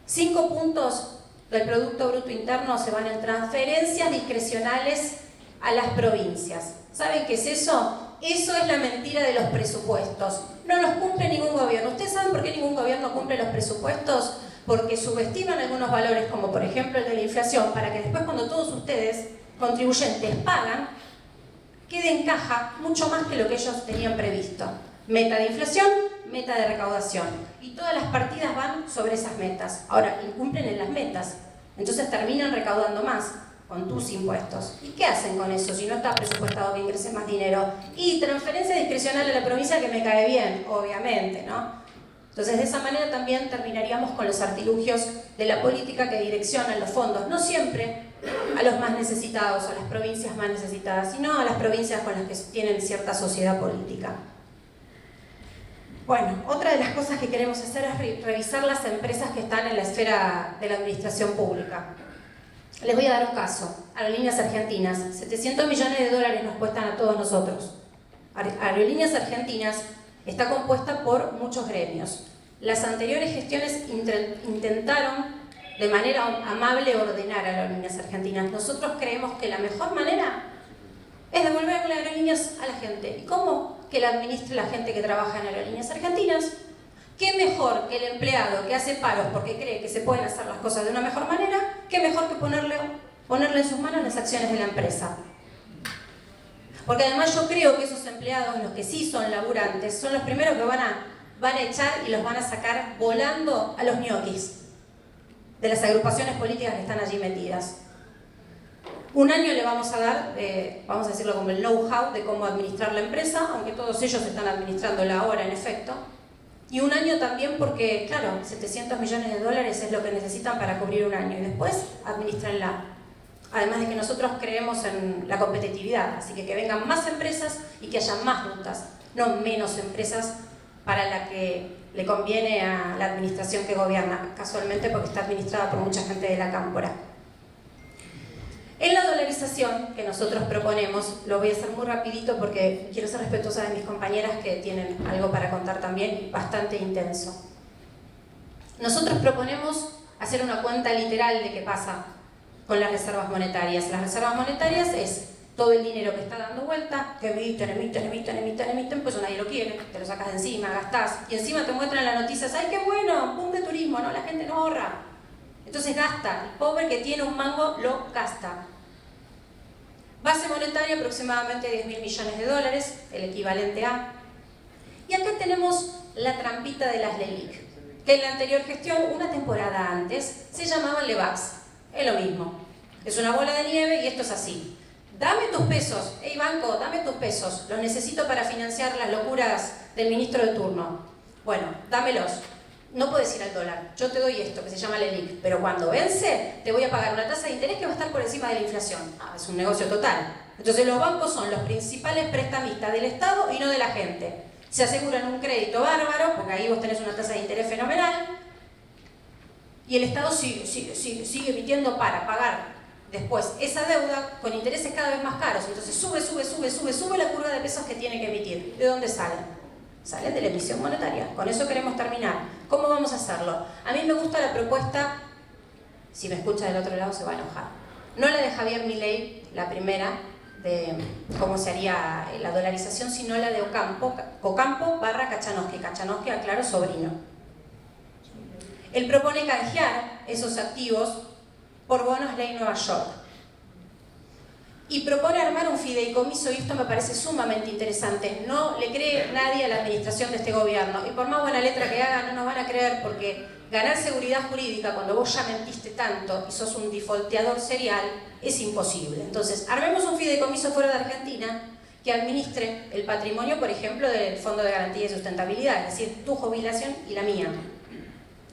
5 puntos del Producto Bruto Interno se van en transferencias discrecionales a las provincias. ¿Saben qué es eso? Eso es la mentira de los presupuestos. No los cumple ningún gobierno. ¿Ustedes saben por qué ningún gobierno cumple los presupuestos? Porque subestiman algunos valores, como por ejemplo el de la inflación, para que después cuando todos ustedes, contribuyentes, pagan, quede en caja mucho más que lo que ellos tenían previsto. Meta de inflación, meta de recaudación. Y todas las partidas van sobre esas metas. Ahora, incumplen en las metas. Entonces terminan recaudando más con tus impuestos. ¿Y qué hacen con eso si no está presupuestado que ingrese más dinero? Y transferencia discrecional a la provincia que me cae bien, obviamente, ¿no? Entonces, de esa manera también terminaríamos con los artilugios de la política que direccionan los fondos, no siempre a los más necesitados, a las provincias más necesitadas, sino a las provincias con las que tienen cierta sociedad política. Bueno, otra de las cosas que queremos hacer es revisar las empresas que están en la esfera de la administración pública. Les voy a dar un caso. Aerolíneas Argentinas, 700 millones de dólares nos cuestan a todos nosotros. Aerolíneas Argentinas está compuesta por muchos gremios. Las anteriores gestiones intentaron de manera amable ordenar a Aerolíneas Argentinas. Nosotros creemos que la mejor manera es devolverle aerolíneas a la gente. ¿Y cómo? Que la administre la gente que trabaja en Aerolíneas Argentinas. ¿Qué mejor que el empleado que hace paros porque cree que se pueden hacer las cosas de una mejor manera? ¿Qué mejor que ponerle en sus manos las acciones de la empresa? Porque además yo creo que esos empleados, los que sí son laburantes, son los primeros que van a echar y los van a sacar volando a los ñoquis de las agrupaciones políticas que están allí metidas. Un año le vamos a dar, vamos a decirlo como el know-how de cómo administrar la empresa, aunque todos ellos están administrándola ahora en efecto. Y un año también porque, claro, 700 millones de dólares es lo que necesitan para cubrir un año y después administranla. Además de que nosotros creemos en la competitividad, así que vengan más empresas y que haya más rutas, no menos empresas para la que le conviene a la administración que gobierna, casualmente porque está administrada por mucha gente de la cámpora. En la dolarización que nosotros proponemos, lo voy a hacer muy rapidito porque quiero ser respetuosa de mis compañeras que tienen algo para contar también y bastante intenso. Nosotros proponemos hacer una cuenta literal de qué pasa con las reservas monetarias. Las reservas monetarias es todo el dinero que está dando vuelta, que emiten, pues nadie lo quiere, te lo sacas de encima, gastás, y encima te muestran las noticias, ¡ay, qué bueno! ¡Pum de turismo! ¿No? La gente no ahorra. Entonces gasta, el pobre que tiene un mango lo gasta. Base monetaria aproximadamente 10.000 millones de dólares, el equivalente a. Y acá tenemos la trampita de las LELIC, que en la anterior gestión, una temporada antes, se llamaban LEVAX. Es lo mismo. Es una bola de nieve y esto es así. Dame tus pesos. Hey banco, dame tus pesos. Los necesito para financiar las locuras del ministro de turno. Bueno, dámelos. No puedes ir al dólar. Yo te doy esto que se llama LELIC, pero cuando vence te voy a pagar una tasa de interés que va a estar por encima de la inflación. Es un negocio total. Entonces los bancos son los principales prestamistas del Estado y no de la gente. Se aseguran un crédito bárbaro, porque ahí vos tenés una tasa de interés fenomenal, y el Estado sigue emitiendo para pagar después esa deuda con intereses cada vez más caros. Entonces sube la curva de pesos que tiene que emitir. ¿De dónde salen? Salen de la emisión monetaria. Con eso queremos terminar. ¿Cómo vamos a hacerlo? A mí me gusta la propuesta, si me escucha del otro lado se va a enojar. No la de Javier Milei, la primera, de cómo se haría la dolarización, sino la de Ocampo / Kachanowski. Kachanowski, aclaro, sobrino. Él propone canjear esos activos por bonos ley Nueva York. Y propone armar un fideicomiso, y esto me parece sumamente interesante. No le cree nadie a la administración de este gobierno. Y por más buena letra que haga, no nos van a creer, porque ganar seguridad jurídica cuando vos ya mentiste tanto y sos un defaulteador serial es imposible. Entonces, armemos un fideicomiso fuera de Argentina que administre el patrimonio, por ejemplo, del Fondo de Garantía y Sustentabilidad, es decir, tu jubilación y la mía.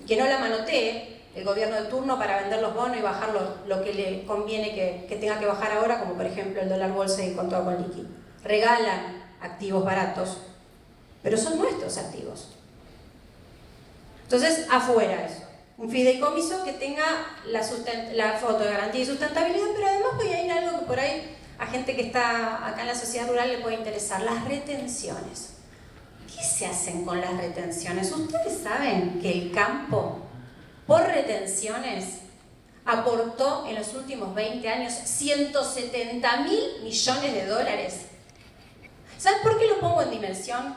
Que no la manotee el gobierno de turno para vender los bonos y bajar lo que le conviene que tenga que bajar ahora, como por ejemplo el dólar bolsa y con todo con liqui. Regalan activos baratos, pero son nuestros activos. Entonces, afuera eso. Un fideicomiso que tenga la foto de garantía y sustentabilidad, pero además voy a ir a algo que por ahí a gente que está acá en la sociedad rural le puede interesar, las retenciones. ¿Qué se hacen con las retenciones? Ustedes saben que el campo, por retenciones, aportó en los últimos 20 años 170.000 millones de dólares. ¿Saben por qué lo pongo en dimensión?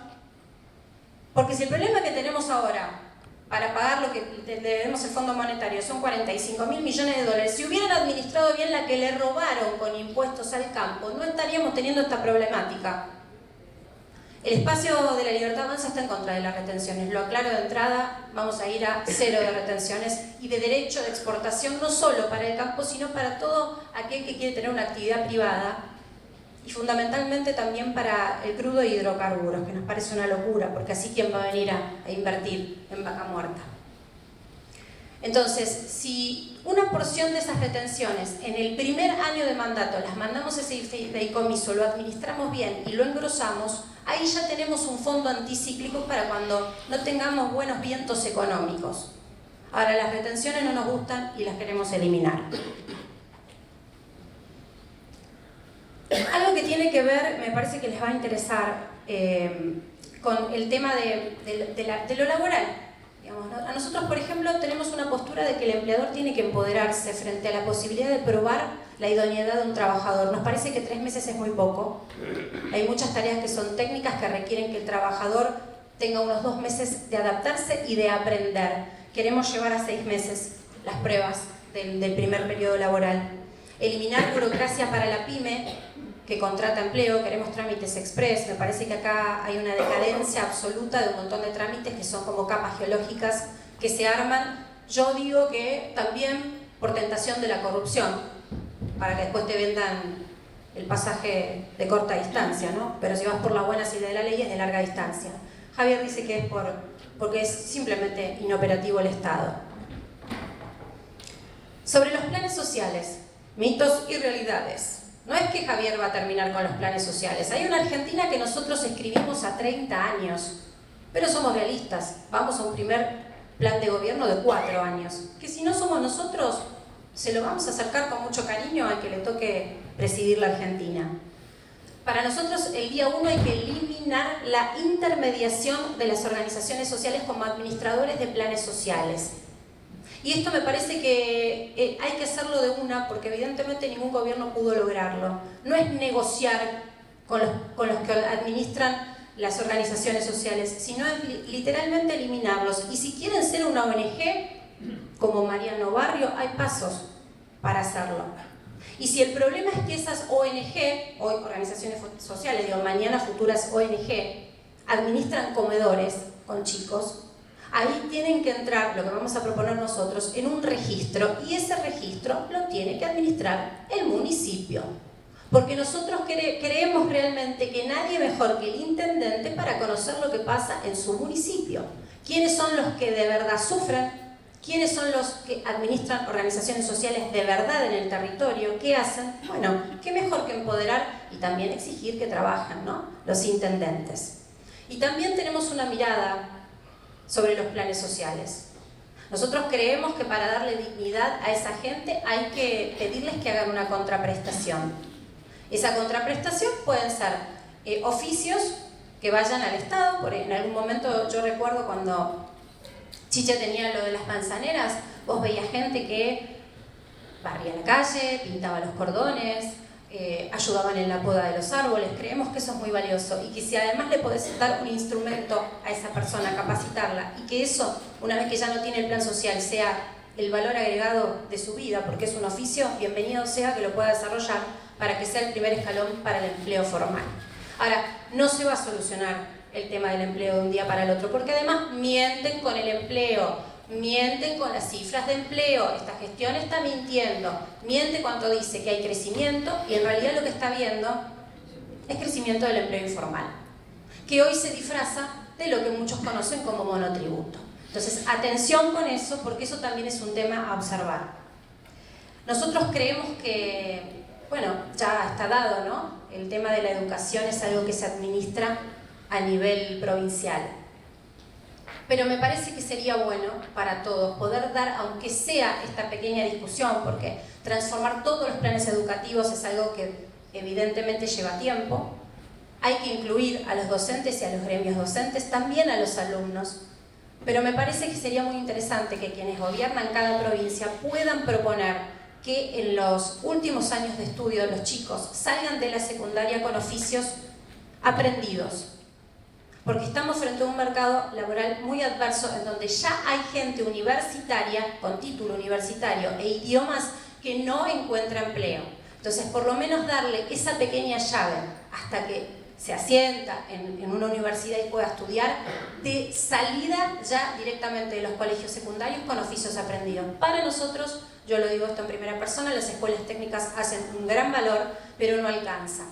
Porque si el problema que tenemos ahora para pagar lo que debemos el Fondo Monetario son 45.000 millones de dólares, si hubieran administrado bien la que le robaron con impuestos al campo, no estaríamos teniendo esta problemática. El espacio de la Libertad Avanza está en contra de las retenciones, lo aclaro de entrada, vamos a ir a 0 de retenciones y de derecho de exportación, no solo para el campo, sino para todo aquel que quiere tener una actividad privada y fundamentalmente también para el crudo y hidrocarburos, que nos parece una locura, porque así quién va a venir a invertir en vaca muerta. Entonces, si una porción de esas retenciones en el primer año de mandato las mandamos a ese fideicomiso, lo administramos bien y lo engrosamos, ahí ya tenemos un fondo anticíclico para cuando no tengamos buenos vientos económicos. Ahora, las retenciones no nos gustan y las queremos eliminar. Algo que tiene que ver, me parece que les va a interesar, con el tema de lo laboral. Digamos, ¿no? A nosotros, por ejemplo, tenemos una postura de que el empleador tiene que empoderarse frente a la posibilidad de probar la idoneidad de un trabajador. Nos parece que 3 meses es muy poco. Hay muchas tareas que son técnicas que requieren que el trabajador tenga unos 2 meses de adaptarse y de aprender. Queremos llevar a 6 meses las pruebas del primer periodo laboral. Eliminar burocracia para la pyme que contrata empleo, queremos trámites express, me parece que acá hay una decadencia absoluta de un montón de trámites que son como capas geológicas que se arman, yo digo que también por tentación de la corrupción, para que después te vendan el pasaje de corta distancia, ¿no? Pero si vas por las buenas ideas de la ley es de larga distancia. Javier dice que es porque es simplemente inoperativo el Estado. Sobre los planes sociales, mitos y realidades. No es que Javier va a terminar con los planes sociales. Hay una Argentina que nosotros escribimos a 30 años, pero somos realistas. Vamos a un primer plan de gobierno de 4 años, que si no somos nosotros, se lo vamos a acercar con mucho cariño al que le toque presidir la Argentina. Para nosotros, el día 1 hay que eliminar la intermediación de las organizaciones sociales como administradores de planes sociales. Y esto me parece que hay que hacerlo de una, porque evidentemente ningún gobierno pudo lograrlo. No es negociar con los que administran las organizaciones sociales, sino es literalmente eliminarlos. Y si quieren ser una ONG, como Mariano Barrio, hay pasos para hacerlo. Y si el problema es que esas ONG, hoy organizaciones sociales, digo, mañana futuras ONG, administran comedores con chicos, ahí tienen que entrar, lo que vamos a proponer nosotros, en un registro, y ese registro lo tiene que administrar el municipio. Porque nosotros creemos realmente que nadie mejor que el intendente para conocer lo que pasa en su municipio. ¿Quiénes son los que de verdad sufren? ¿Quiénes son los que administran organizaciones sociales de verdad en el territorio? ¿Qué hacen? Bueno, qué mejor que empoderar y también exigir que trabajen, ¿no? Los intendentes. Y también tenemos una mirada sobre los planes sociales. Nosotros creemos que para darle dignidad a esa gente hay que pedirles que hagan una contraprestación. Esa contraprestación pueden ser oficios que vayan al Estado. En algún momento yo recuerdo cuando Chicha tenía lo de las manzaneras, vos veías gente que barría la calle, pintaba los cordones, ayudaban en la poda de los árboles. Creemos que eso es muy valioso y que si además le podés dar un instrumento a esa persona, capacitarla, y que eso, una vez que ya no tiene el plan social, sea el valor agregado de su vida, porque es un oficio, bienvenido sea que lo pueda desarrollar para que sea el primer escalón para el empleo formal. Ahora, no se va a solucionar el tema del empleo de un día para el otro, porque además mienten con el empleo, mienten con las cifras de empleo, esta gestión está mintiendo, miente cuando dice que hay crecimiento y en realidad lo que está viendo es crecimiento del empleo informal, que hoy se disfraza de lo que muchos conocen como monotributo. Entonces, atención con eso, porque eso también es un tema a observar. Nosotros creemos que, bueno, ya está dado, ¿no? El tema de la educación es algo que se administra a nivel provincial. Pero me parece que sería bueno para todos poder dar, aunque sea esta pequeña discusión, porque transformar todos los planes educativos es algo que evidentemente lleva tiempo. Hay que incluir a los docentes y a los gremios docentes, también a los alumnos. Pero me parece que sería muy interesante que quienes gobiernan cada provincia puedan proponer que en los últimos años de estudio los chicos salgan de la secundaria con oficios aprendidos. Porque estamos frente a un mercado laboral muy adverso en donde ya hay gente universitaria, con título universitario e idiomas, que no encuentra empleo. Entonces, por lo menos darle esa pequeña llave hasta que se asienta en una universidad y pueda estudiar, de salida ya directamente de los colegios secundarios con oficios aprendidos. Para nosotros, yo lo digo esto en primera persona, las escuelas técnicas hacen un gran valor, pero no alcanza.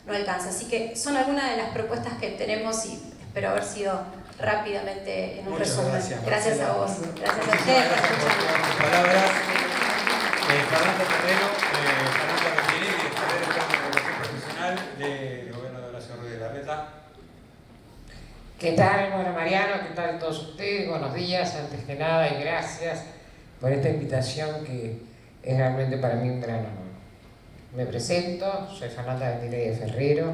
No alcanza. Así que son algunas de las propuestas que tenemos y espero haber sido rápidamente en un resumen. Gracias a vos. Gracias a ustedes por escucharme. Palabras. Fernando Terrero, Fernando Retieri, director del Plan de Evaluación Profesional del Gobierno de Horacio Rodríguez Larreta. ¿Qué tal? Bueno, Mariano, ¿qué tal todos ustedes? Buenos días, antes que nada, y gracias por esta invitación que es realmente para mí un gran honor. Me presento, soy Fernanda Vendileya Ferrero,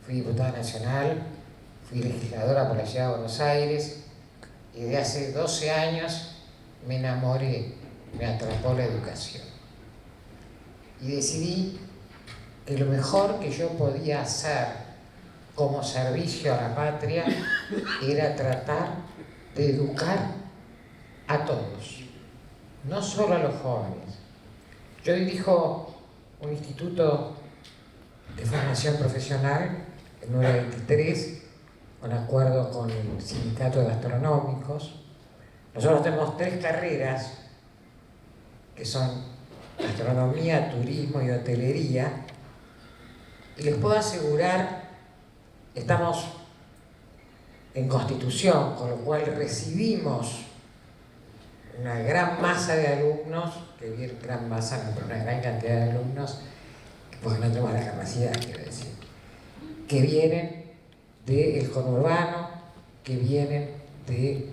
fui diputada nacional, fui legisladora por la Ciudad de Buenos Aires y desde hace 12 años me enamoré, me atrapó la educación. Y decidí que lo mejor que yo podía hacer como servicio a la patria era tratar de educar a todos, no solo a los jóvenes. Yo dirijo un instituto de formación profesional, el 923, con acuerdo con el Sindicato de Gastronómicos. Nosotros tenemos 3 carreras, que son gastronomía, turismo y hotelería, y les puedo asegurar, estamos en Constitución, con lo cual recibimos una gran masa de alumnos, que bien gran masa, no, pero una gran cantidad de alumnos, porque no tenemos la capacidad, quiero decir, que vienen del conurbano, que vienen de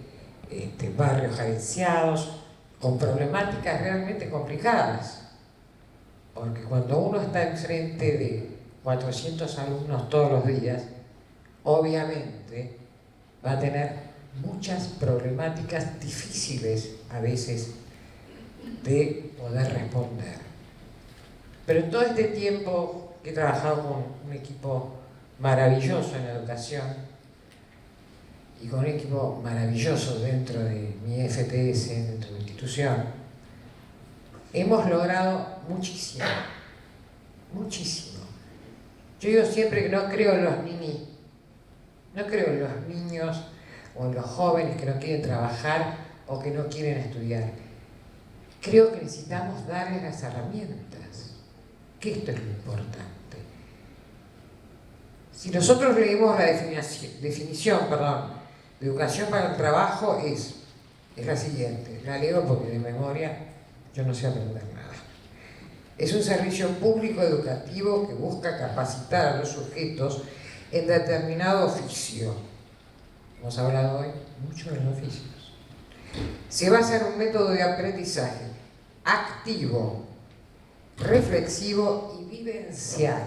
barrios carenciados, con problemáticas realmente complicadas, porque cuando uno está enfrente de 400 alumnos todos los días, obviamente va a tener muchas problemáticas difíciles a veces de poder responder. Pero en todo este tiempo que he trabajado con un equipo maravilloso en educación y con un equipo maravilloso dentro de mi FTS, dentro de mi institución, hemos logrado muchísimo, muchísimo. Yo digo siempre que no creo en los ninis, no creo en los niños o en los jóvenes que no quieren trabajar o que no quieren estudiar. Creo que necesitamos darles las herramientas, que esto es lo importante. Si nosotros leemos la definición de educación para el trabajo, es la siguiente, la leo porque de memoria yo no sé aprender nada. Es un servicio público educativo que busca capacitar a los sujetos en determinado oficio. Hemos hablado hoy mucho de los oficios. Se basa en un método de aprendizaje activo, reflexivo y vivencial.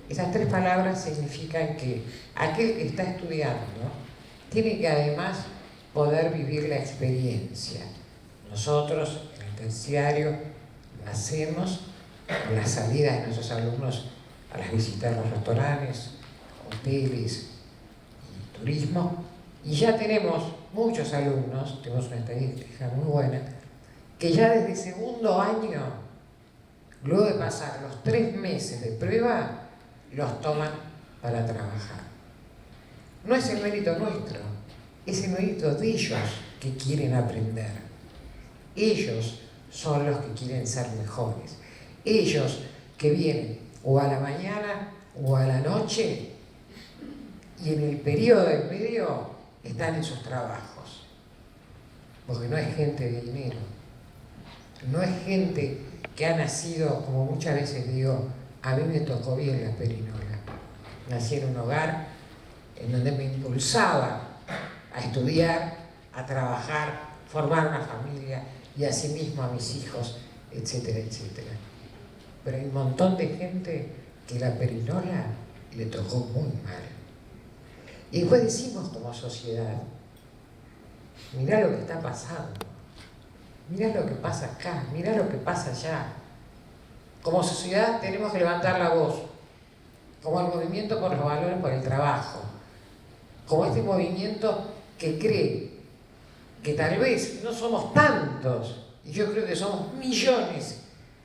Esas 3 palabras significan que aquel que está estudiando tiene que además poder vivir la experiencia. Nosotros, en el terciario, lo hacemos con las salidas de nuestros alumnos a las visitas a los restaurantes, hoteles y turismo, y ya tenemos muchos alumnos, tenemos una estadística muy buena, que ya desde segundo año, luego de pasar los 3 meses de prueba, los toman para trabajar. No es el mérito nuestro, es el mérito de ellos que quieren aprender. Ellos son los que quieren ser mejores. Ellos que vienen o a la mañana o a la noche y en el periodo del medio están en sus trabajos. Porque no es gente de dinero, no es gente que ha nacido, como muchas veces digo, a mí me tocó bien la perinola. Nací en un hogar en donde me impulsaba a estudiar, a trabajar, formar una familia y asimismo a mis hijos, etcétera, etcétera. Pero hay un montón de gente que la perinola le tocó muy mal. Y después decimos como sociedad, mirá lo que está pasando, mirá lo que pasa acá, mirá lo que pasa allá. Como sociedad tenemos que levantar la voz, como el movimiento por los valores, por el trabajo, como este movimiento que cree que tal vez no somos tantos, y yo creo que somos millones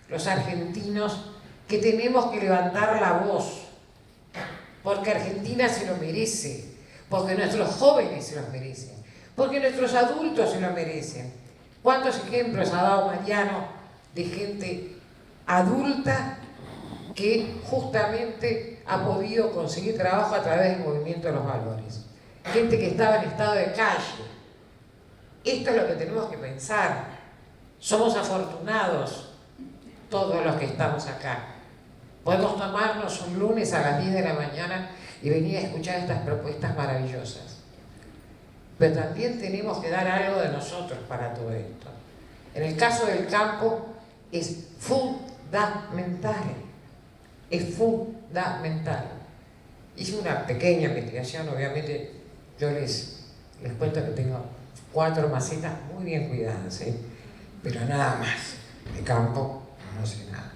los argentinos que tenemos que levantar la voz, porque Argentina se lo merece, porque nuestros jóvenes se lo merecen, porque nuestros adultos se lo merecen. ¿Cuántos ejemplos ha dado Mariano de gente adulta que justamente ha podido conseguir trabajo a través del movimiento de los valores? Gente que estaba en estado de calle. Esto es lo que tenemos que pensar. Somos afortunados todos los que estamos acá. Podemos tomarnos un lunes a las 10 de la mañana y venir a escuchar estas propuestas maravillosas. Pero también tenemos que dar algo de nosotros para todo esto. En el caso del campo es fundamental. Es fundamental. Hice una pequeña investigación, obviamente yo les cuento que tengo 4 macetas muy bien cuidadas, pero nada más. De campo no sé nada.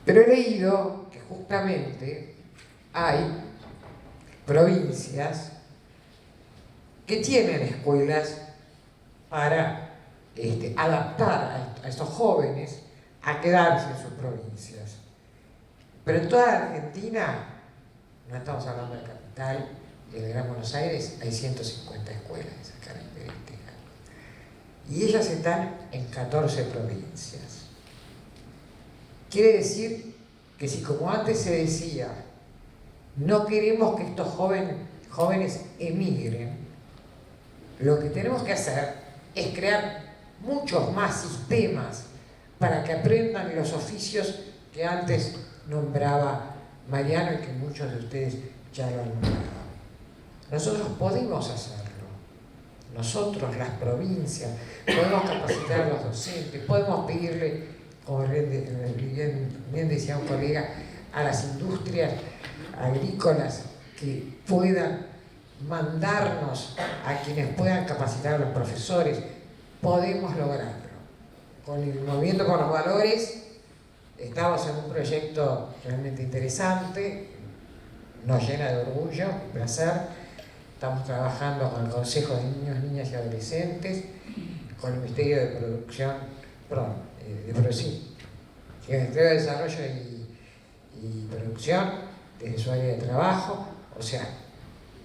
Pero he leído que justamente hay provincias que tienen escuelas para adaptar a estos jóvenes a quedarse en sus provincias. Pero en toda Argentina, no estamos hablando de capital y del Gran Buenos Aires, hay 150 escuelas de esa característica. Y ellas están en 14 provincias. Quiere decir que si, como antes se decía, no queremos que estos jóvenes emigren, lo que tenemos que hacer es crear muchos más sistemas para que aprendan los oficios que antes nombraba Mariano y que muchos de ustedes ya lo han nombrado. Nosotros podemos hacerlo. Nosotros, las provincias, podemos capacitar a los docentes, podemos pedirle, como bien decía un colega, a las industrias agrícolas que puedan mandarnos a quienes puedan capacitar a los profesores. Podemos lograrlo. Con el movimiento por los valores estamos en un proyecto realmente interesante, nos llena de orgullo, placer. Estamos trabajando con el Consejo de Niños, Niñas y Adolescentes, con el Ministerio de Ministerio de Desarrollo y Producción, desde su área de trabajo,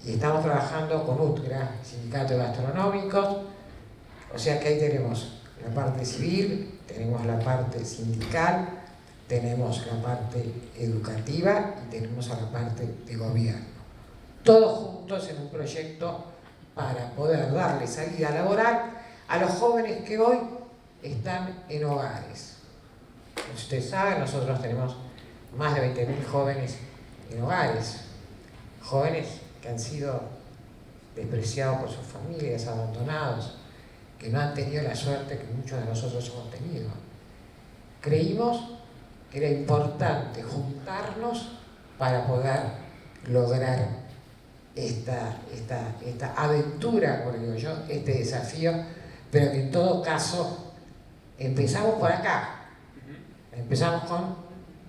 y estamos trabajando con UTGRA, Sindicato de Gastronómicos, o sea que ahí tenemos la parte civil, tenemos la parte sindical, tenemos la parte educativa y tenemos a la parte de gobierno. Todos juntos en un proyecto para poder darle salida laboral a los jóvenes que hoy están en hogares. Como ustedes saben, nosotros tenemos más de 20.000 jóvenes en hogares, jóvenes que han sido despreciados por sus familias, abandonados, que no han tenido la suerte que muchos de nosotros hemos tenido. Creímos que era importante juntarnos para poder lograr esta aventura, como digo yo, este desafío, pero que en todo caso empezamos por acá. Empezamos con,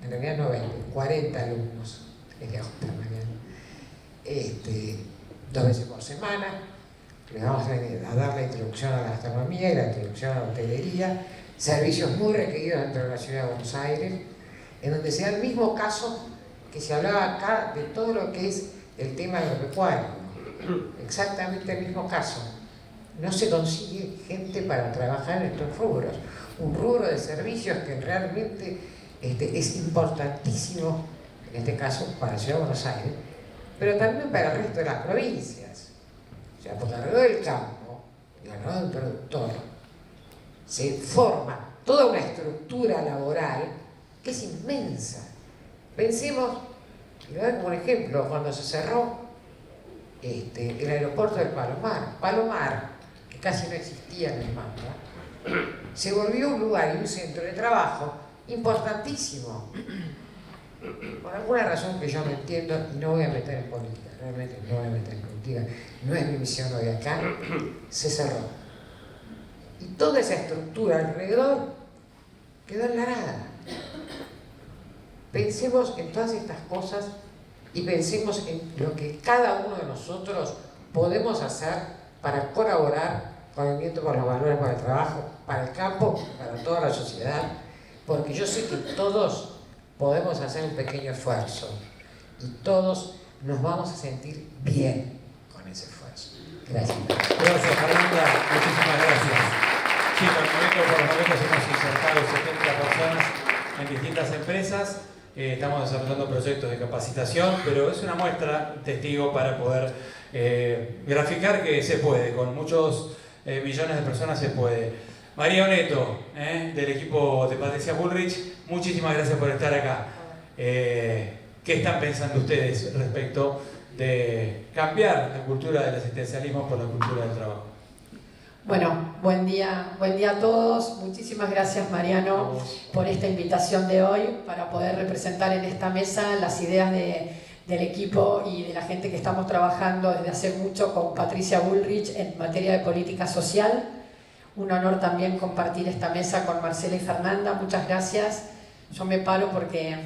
en realidad 40 alumnos, les gusta mañana, 2 veces por semana. Les vamos a dar la introducción a la gastronomía y la introducción a la hotelería, servicios muy requeridos dentro de la ciudad de Buenos Aires, en donde se da el mismo caso que se hablaba acá de todo lo que es el tema agropecuario. Exactamente el mismo caso. No se consigue gente para trabajar en estos rubros. Un rubro de servicios que realmente es importantísimo, en este caso para la Ciudad de Buenos Aires, pero también para el resto de las provincias. O sea, porque alrededor del campo y alrededor del productor se forma toda una estructura laboral que es inmensa. Pensemos, y voy a dar como un ejemplo, cuando se cerró el aeropuerto del Palomar, que casi no existía en el mapa, se volvió un lugar y un centro de trabajo importantísimo. Por alguna razón que yo no entiendo, y no voy a meter en política, realmente no voy a meter en política, no es mi misión hoy acá, se cerró. Y toda esa estructura alrededor quedó en la nada. Pensemos en todas estas cosas y pensemos en lo que cada uno de nosotros podemos hacer para colaborar con el movimiento por los valores, por el trabajo, para el campo, para toda la sociedad, porque yo sé que todos podemos hacer un pequeño esfuerzo y todos nos vamos a sentir bien con ese esfuerzo. Gracias. Gracias, Fernanda. Muchísimas gracias. Sí, con el movimiento por los valores hemos insertado 70 personas en distintas empresas. Estamos desarrollando proyectos de capacitación, pero es una muestra, testigo, para poder graficar que se puede, con muchos millones de personas se puede. María Oneto, del equipo de Patricia Bullrich, muchísimas gracias por estar acá. ¿Qué están pensando ustedes respecto de cambiar la cultura del asistencialismo por la cultura del trabajo? Bueno, buen día a todos. Muchísimas gracias, Mariano, por esta invitación de hoy para poder representar en esta mesa las ideas del equipo y de la gente que estamos trabajando desde hace mucho con Patricia Bullrich en materia de política social. Un honor también compartir esta mesa con Marcela y Fernanda. Muchas gracias. Yo me paro porque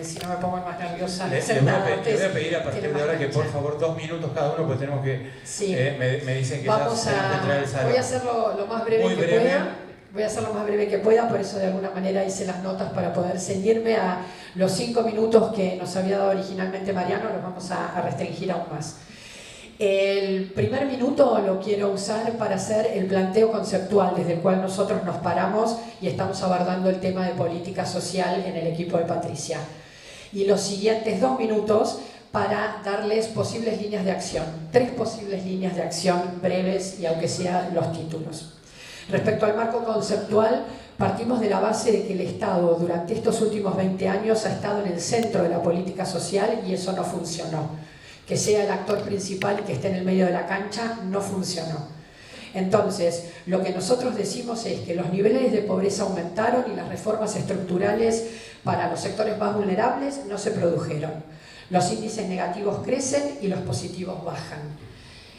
si no me pongo más nerviosa. Le voy a pedir a partir de ahora que por favor 2 minutos cada uno, pues tenemos que... Sí. Me dicen que vamos ya tenemos que entrar al salón. Voy a hacerlo lo más breve que pueda. Voy a hacerlo lo más breve que pueda, por eso de alguna manera hice las notas para poder ceñirme a los 5 minutos que nos había dado originalmente Mariano. Los vamos a restringir aún más. El primer minuto lo quiero usar para hacer el planteo conceptual desde el cual nosotros nos paramos y estamos abordando el tema de política social en el equipo de Patricia. Y los siguientes 2 minutos para darles posibles líneas de acción, 3 posibles líneas de acción breves y aunque sean los títulos. Respecto al marco conceptual, partimos de la base de que el Estado durante estos últimos 20 años ha estado en el centro de la política social y eso no funcionó. Que sea el actor principal y que esté en el medio de la cancha, no funcionó. Entonces, lo que nosotros decimos es que los niveles de pobreza aumentaron y las reformas estructurales para los sectores más vulnerables no se produjeron. Los índices negativos crecen y los positivos bajan.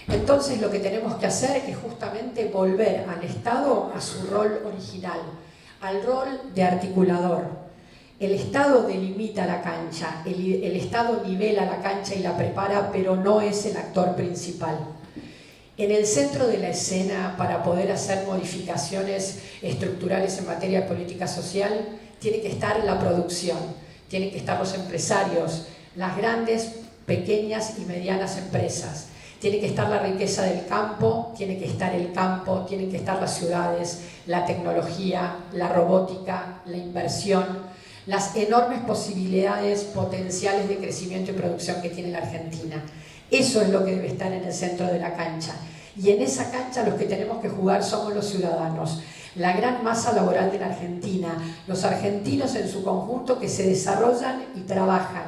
Entonces, lo que tenemos que hacer es justamente volver al Estado a su rol original, al rol de articulador. El Estado delimita la cancha, el Estado nivela la cancha y la prepara, pero no es el actor principal. En el centro de la escena, para poder hacer modificaciones estructurales en materia de política social, tiene que estar la producción, tienen que estar los empresarios, las grandes, pequeñas y medianas empresas. Tiene que estar la riqueza del campo, tiene que estar el campo, tienen que estar las ciudades, la tecnología, la robótica, la inversión, las enormes posibilidades potenciales de crecimiento y producción que tiene la Argentina. Eso es lo que debe estar en el centro de la cancha. Y en esa cancha los que tenemos que jugar somos los ciudadanos, la gran masa laboral de la Argentina, los argentinos en su conjunto que se desarrollan y trabajan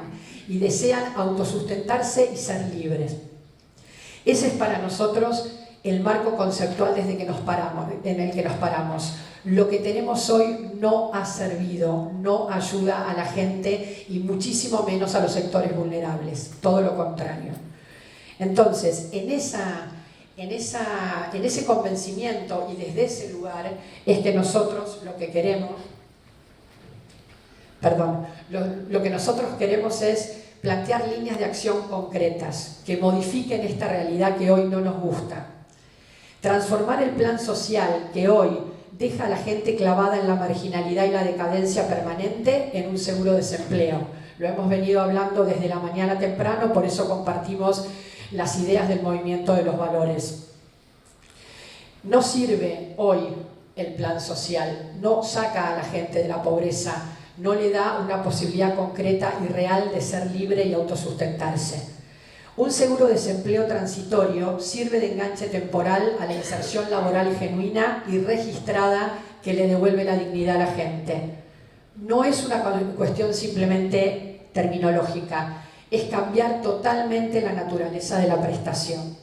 y desean autosustentarse y ser libres. Ese es para nosotros el marco conceptual en el que nos paramos. Lo que tenemos hoy no ha servido, no ayuda a la gente y muchísimo menos a los sectores vulnerables, todo lo contrario. Entonces, en ese convencimiento y desde ese lugar es que nosotros lo que queremos es plantear líneas de acción concretas que modifiquen esta realidad que hoy no nos gusta. Transformar el plan social que hoy deja a la gente clavada en la marginalidad y la decadencia permanente en un seguro desempleo. Lo hemos venido hablando desde la mañana temprano, por eso compartimos las ideas del movimiento de los valores. No sirve hoy el plan social, no saca a la gente de la pobreza, no le da una posibilidad concreta y real de ser libre y autosustentarse. Un seguro de desempleo transitorio sirve de enganche temporal a la inserción laboral genuina y registrada que le devuelve la dignidad a la gente. No es una cuestión simplemente terminológica, es cambiar totalmente la naturaleza de la prestación.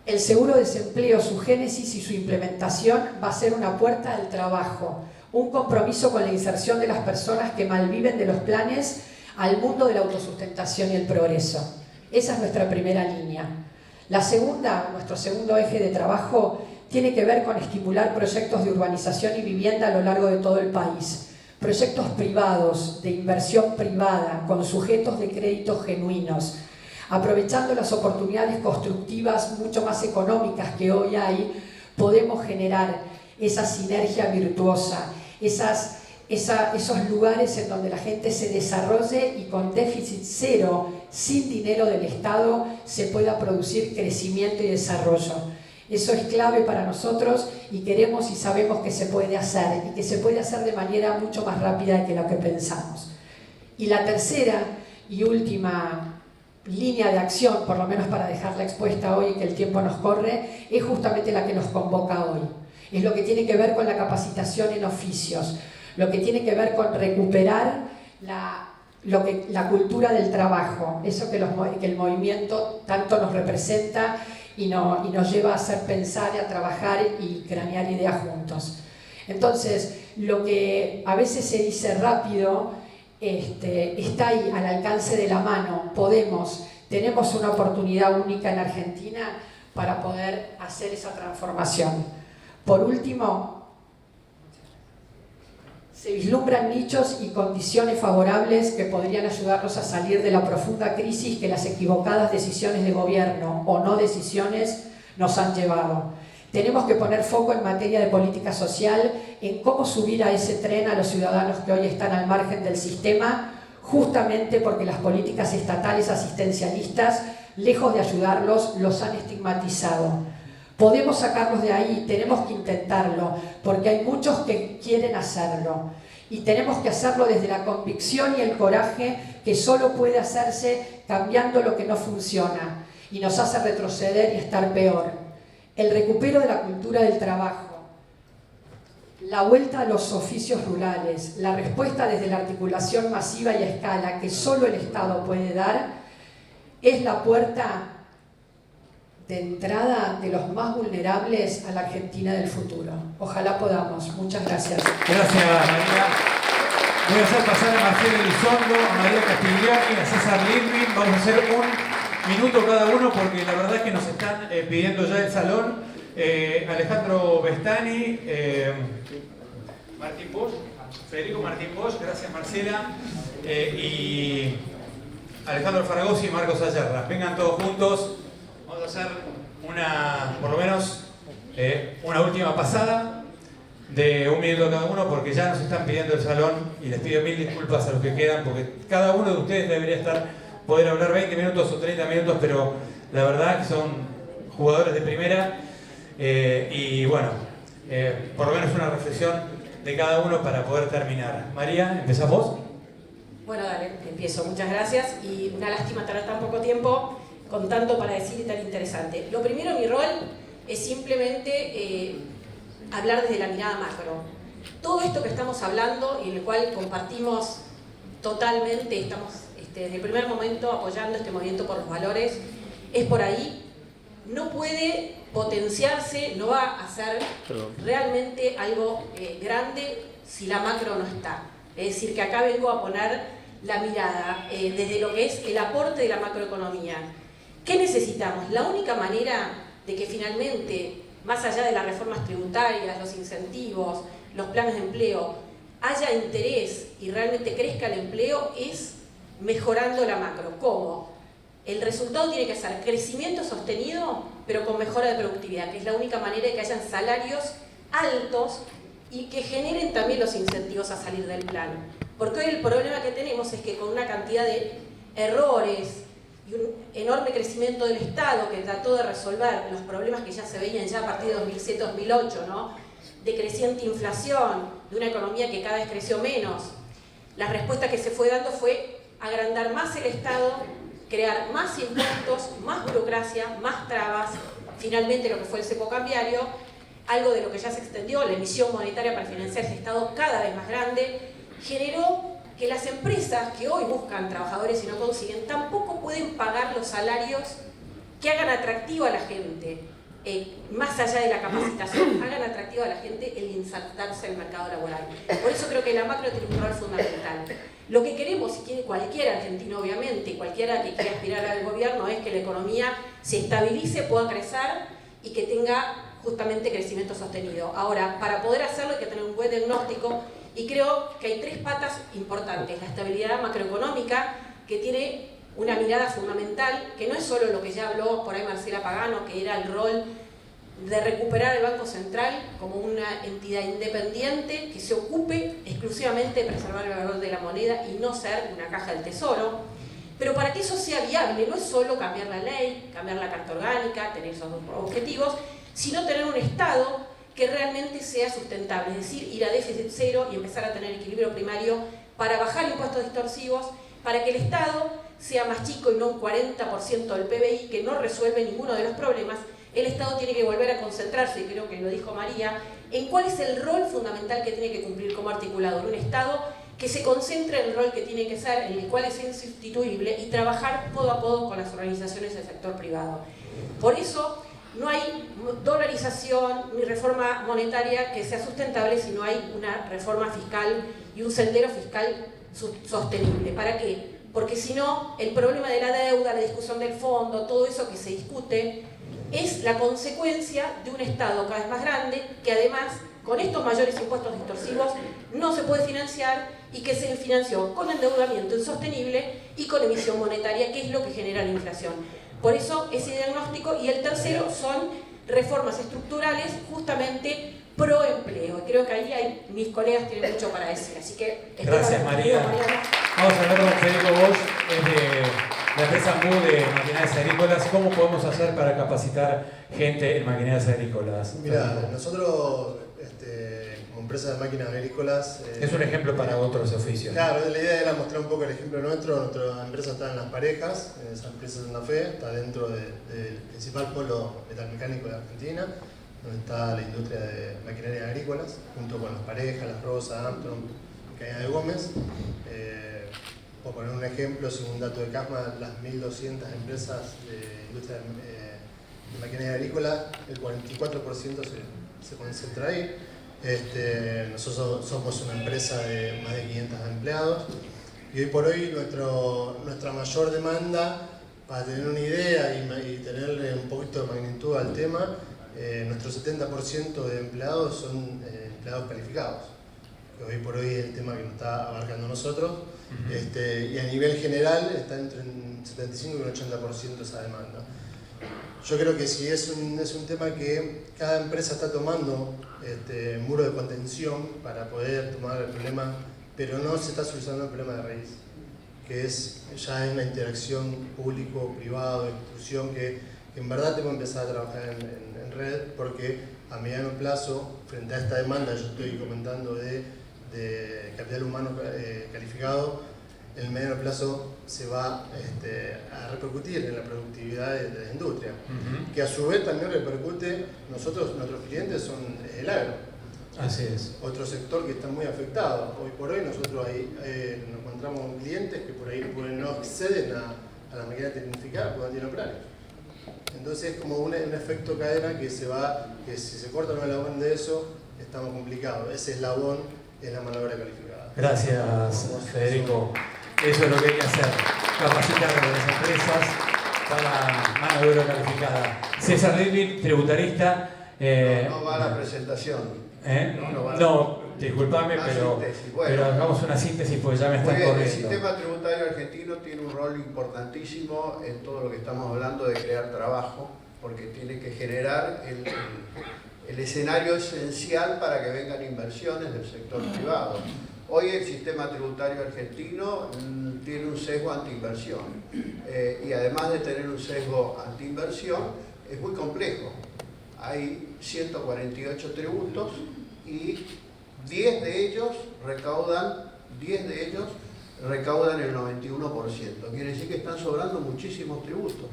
El seguro de desempleo, su génesis y su implementación va a ser una puerta al trabajo, un compromiso con la inserción de las personas que malviven de los planes al mundo de la autosustentación y el progreso. Esa es nuestra primera línea. La segunda, nuestro segundo eje de trabajo, tiene que ver con estimular proyectos de urbanización y vivienda a lo largo de todo el país. Proyectos privados, de inversión privada, con sujetos de créditos genuinos, aprovechando las oportunidades constructivas mucho más económicas que hoy hay, podemos generar esa sinergia virtuosa, esos lugares en donde la gente se desarrolle y con déficit cero, sin dinero del Estado, se pueda producir crecimiento y desarrollo. Eso es clave para nosotros y queremos y sabemos que se puede hacer, y que se puede hacer de manera mucho más rápida que lo que pensamos. Y la tercera y última línea de acción, por lo menos para dejarla expuesta hoy y que el tiempo nos corre, es justamente la que nos convoca hoy. Es lo que tiene que ver con la capacitación en oficios, lo que tiene que ver con recuperar la cultura del trabajo, eso que el movimiento tanto nos representa y nos lleva a hacer pensar y a trabajar y cranear ideas juntos. Entonces, lo que a veces se dice rápido está ahí, al alcance de la mano. Tenemos una oportunidad única en Argentina para poder hacer esa transformación. Por último, se vislumbran nichos y condiciones favorables que podrían ayudarnos a salir de la profunda crisis que las equivocadas decisiones de gobierno o no decisiones nos han llevado. Tenemos que poner foco en materia de política social, en cómo subir a ese tren a los ciudadanos que hoy están al margen del sistema, justamente porque las políticas estatales asistencialistas, lejos de ayudarlos, los han estigmatizado. Podemos sacarlos de ahí, tenemos que intentarlo, porque hay muchos que quieren hacerlo. Y tenemos que hacerlo desde la convicción y el coraje que solo puede hacerse cambiando lo que no funciona y nos hace retroceder y estar peor. El recupero de la cultura del trabajo, la vuelta a los oficios rurales, la respuesta desde la articulación masiva y a escala que solo el Estado puede dar, es la puerta de entrada de los más vulnerables a la Argentina del futuro. Ojalá podamos. Muchas gracias. Gracias, María. Voy a hacer pasar a Marcelo Elizondo, a María Castigliani, a César Lindgren. Vamos a hacer un minuto cada uno porque la verdad es que nos están pidiendo ya el salón. Alejandro Bestani, Martín Bosch, Federico Martín Bosch, gracias Marcela, y Alejandro Faragosi y Marcos Ayerra. Vengan todos juntos. Vamos a hacer por lo menos una última pasada de un minuto cada uno porque ya nos están pidiendo el salón y les pido mil disculpas a los que quedan porque cada uno de ustedes debería poder hablar 20 minutos o 30 minutos, pero la verdad que son jugadores de primera y bueno, por lo menos una reflexión de cada uno para poder terminar. María, ¿empezás vos? Bueno, dale, empiezo. Muchas gracias y una lástima tener tan poco tiempo con tanto para decir y tan interesante. Lo primero, mi rol es simplemente hablar desde la mirada macro. Todo esto que estamos hablando y en el cual compartimos totalmente, estamos desde el primer momento apoyando este movimiento por los valores, es por ahí, no puede potenciarse, no va a ser realmente algo grande si la macro no está. Es decir, que acá vengo a poner la mirada desde lo que es el aporte de la macroeconomía. ¿Qué necesitamos? La única manera de que finalmente, más allá de las reformas tributarias, los incentivos, los planes de empleo, haya interés y realmente crezca el empleo es mejorando la macro. ¿Cómo? El resultado tiene que ser crecimiento sostenido, pero con mejora de productividad, que es la única manera de que hayan salarios altos y que generen también los incentivos a salir del plan. Porque hoy el problema que tenemos es que con una cantidad de errores y un enorme crecimiento del Estado que trató de resolver los problemas que ya se veían ya a partir de 2007-2008, ¿no? De creciente inflación, de una economía que cada vez creció menos. La respuesta que se fue dando fue agrandar más el Estado, crear más impuestos, más burocracia, más trabas, finalmente lo que fue el cepo cambiario, algo de lo que ya se extendió, la emisión monetaria para financiar ese Estado cada vez más grande, generó que las empresas que hoy buscan trabajadores y no consiguen, tampoco pueden pagar los salarios que hagan atractiva a la gente, más allá de la capacitación, hagan atractiva a la gente el insertarse al mercado laboral. Por eso creo que la macro tiene un rol fundamental. Lo que queremos, si quiere cualquier argentino obviamente, cualquiera que quiera aspirar al gobierno, es que la economía se estabilice, pueda crecer y que tenga justamente crecimiento sostenido. Ahora, para poder hacerlo hay que tener un buen diagnóstico y creo que hay 3 patas importantes. La estabilidad macroeconómica, que tiene una mirada fundamental, que no es solo lo que ya habló por ahí Marcela Pagano, que era el rol de recuperar el Banco Central como una entidad independiente que se ocupe exclusivamente de preservar el valor de la moneda y no ser una caja del tesoro. Pero para que eso sea viable, no es solo cambiar la ley, cambiar la carta orgánica, tener esos objetivos, sino tener un Estado que realmente sea sustentable, es decir, ir a déficit cero y empezar a tener equilibrio primario para bajar impuestos distorsivos, para que el Estado sea más chico y no un 40% del PBI que no resuelve ninguno de los problemas. El Estado tiene que volver a concentrarse, y creo que lo dijo María, en cuál es el rol fundamental que tiene que cumplir como articulador. Un Estado que se concentre en el rol que tiene que ser, en el cual es insustituible, y trabajar codo a codo con las organizaciones del sector privado. Por eso no hay dolarización ni reforma monetaria que sea sustentable si no hay una reforma fiscal y un sendero fiscal sostenible. ¿Para qué? Porque si no, el problema de la deuda, la discusión del fondo, todo eso que se discute, es la consecuencia de un Estado cada vez más grande que además, con estos mayores impuestos distorsivos, no se puede financiar y que se financió con endeudamiento insostenible y con emisión monetaria, que es lo que genera la inflación. Por eso ese diagnóstico. Y el tercero son reformas estructurales justamente pro empleo. Y creo que ahí mis colegas tienen mucho para decir. Así que gracias, María. Vamos a hablar con Federico Bosch, es de la empresa MU de maquinarias agrícolas. ¿Cómo podemos hacer para capacitar gente en maquinarias agrícolas? Mira, nosotros como empresa de máquinas agrícolas... es un ejemplo para otros oficios. Claro, la idea era mostrar un poco el ejemplo nuestro. Nuestra empresa está en Las Parejas, esa empresa de Santa Fe, está dentro del principal polo metalmecánico de Argentina, donde está la industria de maquinarias agrícolas, junto con Las Parejas, Las Rosas, Armstrong, Cañada de Gómez. Por poner un ejemplo, según dato de CASMA, las 1.200 empresas de industria de maquinaria agrícola, el 44% se concentra ahí. Nosotros somos una empresa de más de 500 empleados y hoy por hoy nuestra mayor demanda, para tener una idea y tenerle un poquito de magnitud al tema, nuestro 70% de empleados son empleados calificados, que hoy por hoy es el tema que nos está abarcando nosotros. Y a nivel general está entre un 75 y un 80% esa demanda. Yo creo que sí es un tema que cada empresa está tomando muro de contención para poder tomar el problema, pero no se está solucionando el problema de raíz, que es ya en la interacción público-privado, institución, que en verdad tengo que empezar a trabajar en red, porque a mediano plazo, frente a esta demanda, yo estoy comentando de capital humano calificado, en el mediano plazo se va a repercutir en la productividad de la industria, que a su vez también repercute, nuestros clientes son el agro. Así es. Otro sector que está muy afectado. Hoy por hoy nosotros ahí nos encontramos con clientes que por ahí no acceden a la máquina tecnificada porque no tienen horarios. Entonces es como un efecto cadena que si se corta un eslabón de eso, estamos complicados. Ese eslabón es la mano de obra calificada. Gracias, Federico. Eso es lo que hay que hacer, capacitar a las empresas para mano de obra calificada. César Lidwin, tributarista. No va a la presentación. No, disculpame, pero hagamos una síntesis porque ya me están corriendo. El sistema tributario argentino tiene un rol importantísimo en todo lo que estamos hablando de crear trabajo, porque tiene que generar el escenario esencial para que vengan inversiones del sector privado. Hoy el sistema tributario argentino tiene un sesgo antiinversión y además de tener un sesgo antiinversión es muy complejo. Hay 148 tributos y 10 de ellos recaudan el 91%. Quiere decir que están sobrando muchísimos tributos.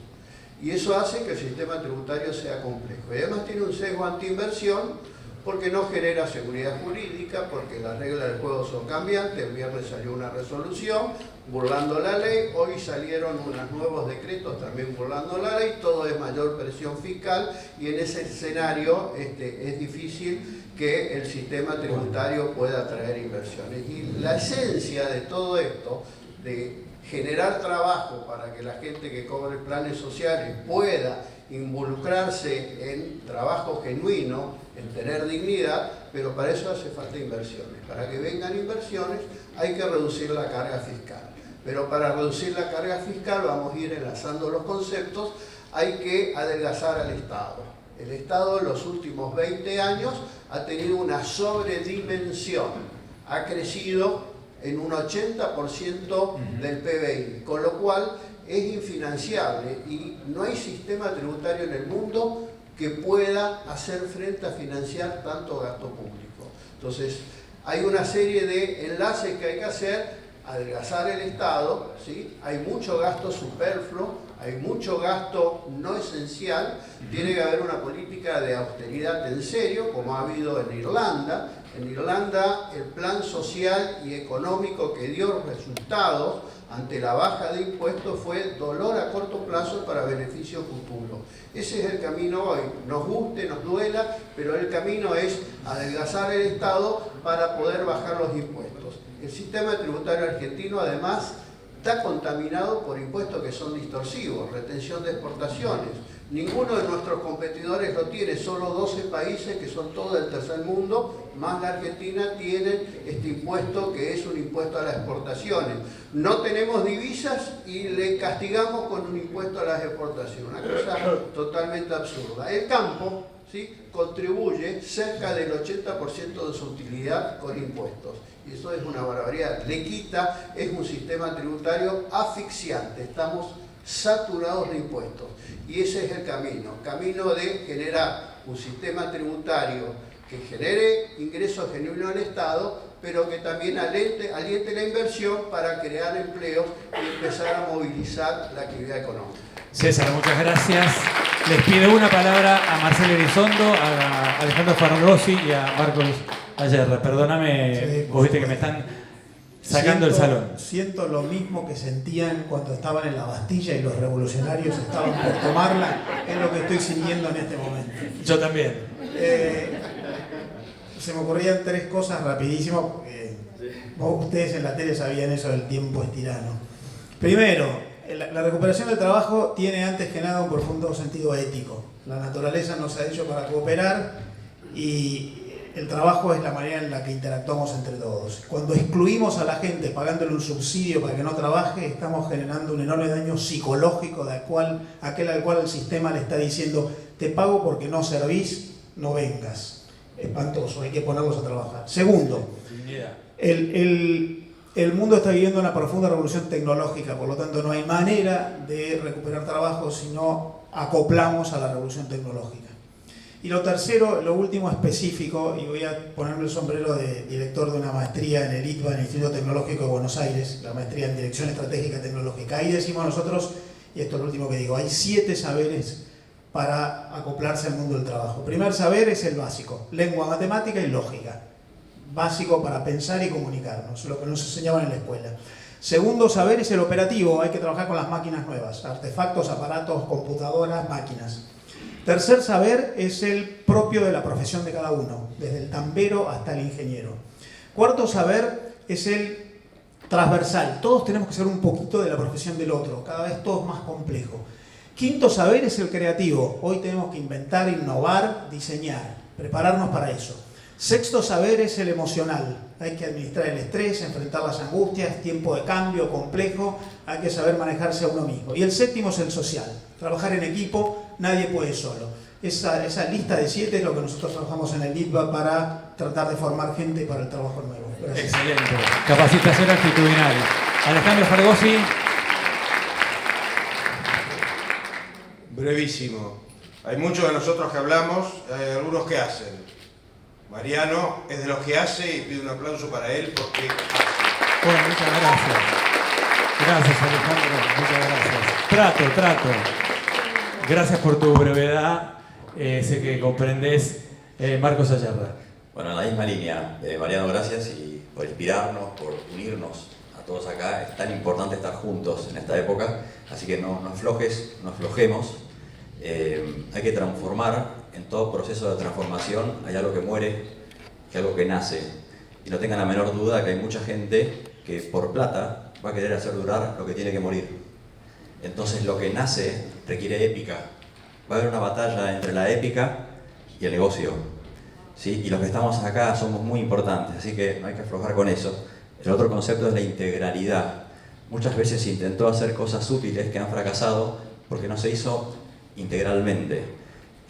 Y eso hace que el sistema tributario sea complejo. Y además tiene un sesgo antiinversión porque no genera seguridad jurídica, porque las reglas del juego son cambiantes. El viernes salió una resolución burlando la ley, hoy salieron unos nuevos decretos también burlando la ley, todo es mayor presión fiscal y en ese escenario es difícil que el sistema tributario pueda atraer inversiones. Y la esencia de todo esto, de generar trabajo para que la gente que cobre planes sociales pueda involucrarse en trabajo genuino, en tener dignidad, pero para eso hace falta inversiones. Para que vengan inversiones hay que reducir la carga fiscal. Pero para reducir la carga fiscal, vamos a ir enlazando los conceptos, hay que adelgazar al Estado. El Estado en los últimos 20 años ha tenido una sobredimensión, ha crecido en un 80% del PBI, con lo cual es infinanciable y no hay sistema tributario en el mundo que pueda hacer frente a financiar tanto gasto público. Entonces, hay una serie de enlaces que hay que hacer, adelgazar el Estado, ¿sí? Hay mucho gasto superfluo, hay mucho gasto no esencial, tiene que haber una política de austeridad en serio, como ha habido en Irlanda. En Irlanda el plan social y económico que dio resultados ante la baja de impuestos fue dolor a corto plazo para beneficio futuro. Ese es el camino hoy, nos guste, nos duela, pero el camino es adelgazar el Estado para poder bajar los impuestos. El sistema tributario argentino además está contaminado por impuestos que son distorsivos, retención de exportaciones. Ninguno de nuestros competidores lo tiene, solo 12 países que son todo el tercer mundo, más la Argentina, tienen este impuesto que es un impuesto a las exportaciones. No tenemos divisas y le castigamos con un impuesto a las exportaciones, una cosa totalmente absurda. El campo, ¿sí?, contribuye cerca del 80% de su utilidad con impuestos. Y eso es una barbaridad. Le quita, es un sistema tributario asfixiante. Estamos saturados de impuestos. Y ese es el camino de generar un sistema tributario que genere ingresos genuinos al Estado, pero que también aliente la inversión para crear empleos y empezar a movilizar la actividad económica. César, muchas gracias. Les pido una palabra a Marcelo Elizondo, a Alejandro Farrosi y a Marcos Ayerre. Perdóname, vos viste que me están sacando el salón. Siento lo mismo que sentían cuando estaban en la Bastilla y los revolucionarios estaban por tomarla, es lo que estoy sintiendo en este momento. Yo también. Se me ocurrían 3 cosas rapidísimas, porque ustedes en la tele sabían eso del tiempo es tirano. Primero, la recuperación del trabajo tiene antes que nada un profundo sentido ético. La naturaleza nos ha hecho para cooperar y el trabajo es la manera en la que interactuamos entre todos. Cuando excluimos a la gente pagándole un subsidio para que no trabaje, estamos generando un enorme daño psicológico de aquel al cual el sistema le está diciendo te pago porque no servís, no vengas. Espantoso, hay que ponerlos a trabajar. Segundo, el mundo está viviendo una profunda revolución tecnológica, por lo tanto no hay manera de recuperar trabajo si no acoplamos a la revolución tecnológica. Y lo tercero, lo último específico, y voy a ponerme el sombrero de director de una maestría en el ITBA, en el Instituto Tecnológico de Buenos Aires, la maestría en Dirección Estratégica Tecnológica. Ahí decimos nosotros, y esto es lo último que digo, hay 7 saberes para acoplarse al mundo del trabajo. El primer saber es el básico, lengua, matemática y lógica. Básico para pensar y comunicarnos, lo que nos enseñaban en la escuela. Segundo saber es el operativo, hay que trabajar con las máquinas nuevas, artefactos, aparatos, computadoras, máquinas. Tercer saber es el propio de la profesión de cada uno, desde el tambero hasta el ingeniero. Cuarto saber es el transversal, todos tenemos que ser un poquito de la profesión del otro, cada vez todo es más complejo. Quinto saber es el creativo, hoy tenemos que inventar, innovar, diseñar, prepararnos para eso. Sexto saber es el emocional, hay que administrar el estrés, enfrentar las angustias, tiempo de cambio complejo, hay que saber manejarse a uno mismo. Y el séptimo es el social, trabajar en equipo, nadie puede solo. Esa lista de 7 es lo que nosotros trabajamos en el ITBA para tratar de formar gente para el trabajo nuevo. Gracias. Excelente. Capacitación actitudinal. Alejandro Fargosi. Brevísimo. Hay muchos de nosotros que hablamos, hay algunos que hacen. Mariano es de los que hace, y pido un aplauso para él porque hace. Bueno, muchas gracias. Gracias, Alejandro, muchas gracias. Trato. Gracias por tu brevedad, sé que comprendés. Marcos Ayerra. Bueno, en la misma línea, Mariano, gracias y por inspirarnos, por unirnos a todos acá. Es tan importante estar juntos en esta época, así que no aflojes, no aflojemos. Hay que transformar. En todo proceso de transformación hay algo que muere, que algo que nace. Y no tengan la menor duda que hay mucha gente que por plata va a querer hacer durar lo que tiene que morir. Entonces lo que nace requiere épica. Va a haber una batalla entre la épica y el negocio. ¿Sí? Y los que estamos acá somos muy importantes, así que no hay que aflojar con eso. El otro concepto es la integralidad. Muchas veces se intentó hacer cosas útiles que han fracasado porque no se hizo integralmente.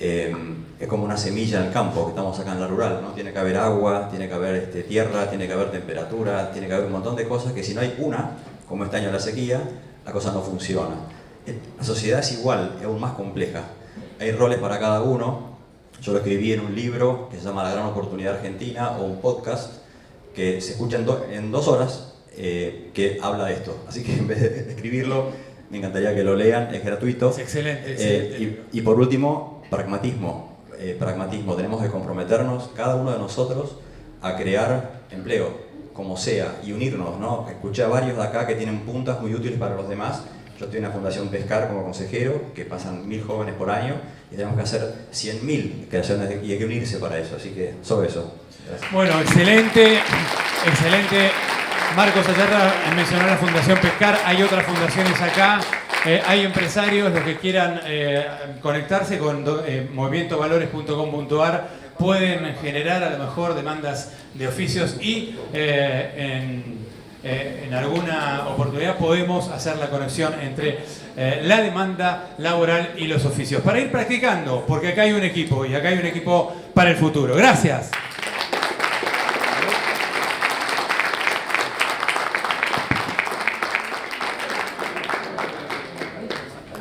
Es como una semilla en el campo, que estamos acá en la rural, ¿no? Tiene que haber agua, tiene que haber tierra, tiene que haber temperatura, tiene que haber un montón de cosas que si no hay una, como este año la sequía, la cosa no funciona. La sociedad es igual, es aún más compleja. Hay roles para cada uno. Yo lo escribí en un libro que se llama La Gran Oportunidad Argentina, o un podcast que se escucha en 2 horas que habla de esto. Así que en vez de escribirlo, me encantaría que lo lean, es gratuito. Es excelente. Y por último, pragmatismo. Tenemos que comprometernos, cada uno de nosotros, a crear empleo, como sea, y unirnos, ¿no? Escuché a varios de acá que tienen puntas muy útiles para los demás. Yo estoy en la Fundación Pescar como consejero, que pasan 1000 jóvenes por año, y tenemos que hacer 100.000 creaciones y hay que unirse para eso, así que sobre eso. Gracias. Bueno, excelente. Marcos Ayerra mencionó la Fundación Pescar, hay otras fundaciones acá, hay empresarios, los que quieran conectarse con movimientovalores.com.ar, pueden generar a lo mejor demandas de oficios y en alguna oportunidad podemos hacer la conexión entre la demanda laboral y los oficios. Para ir practicando, porque acá hay un equipo y acá hay un equipo para el futuro. Gracias.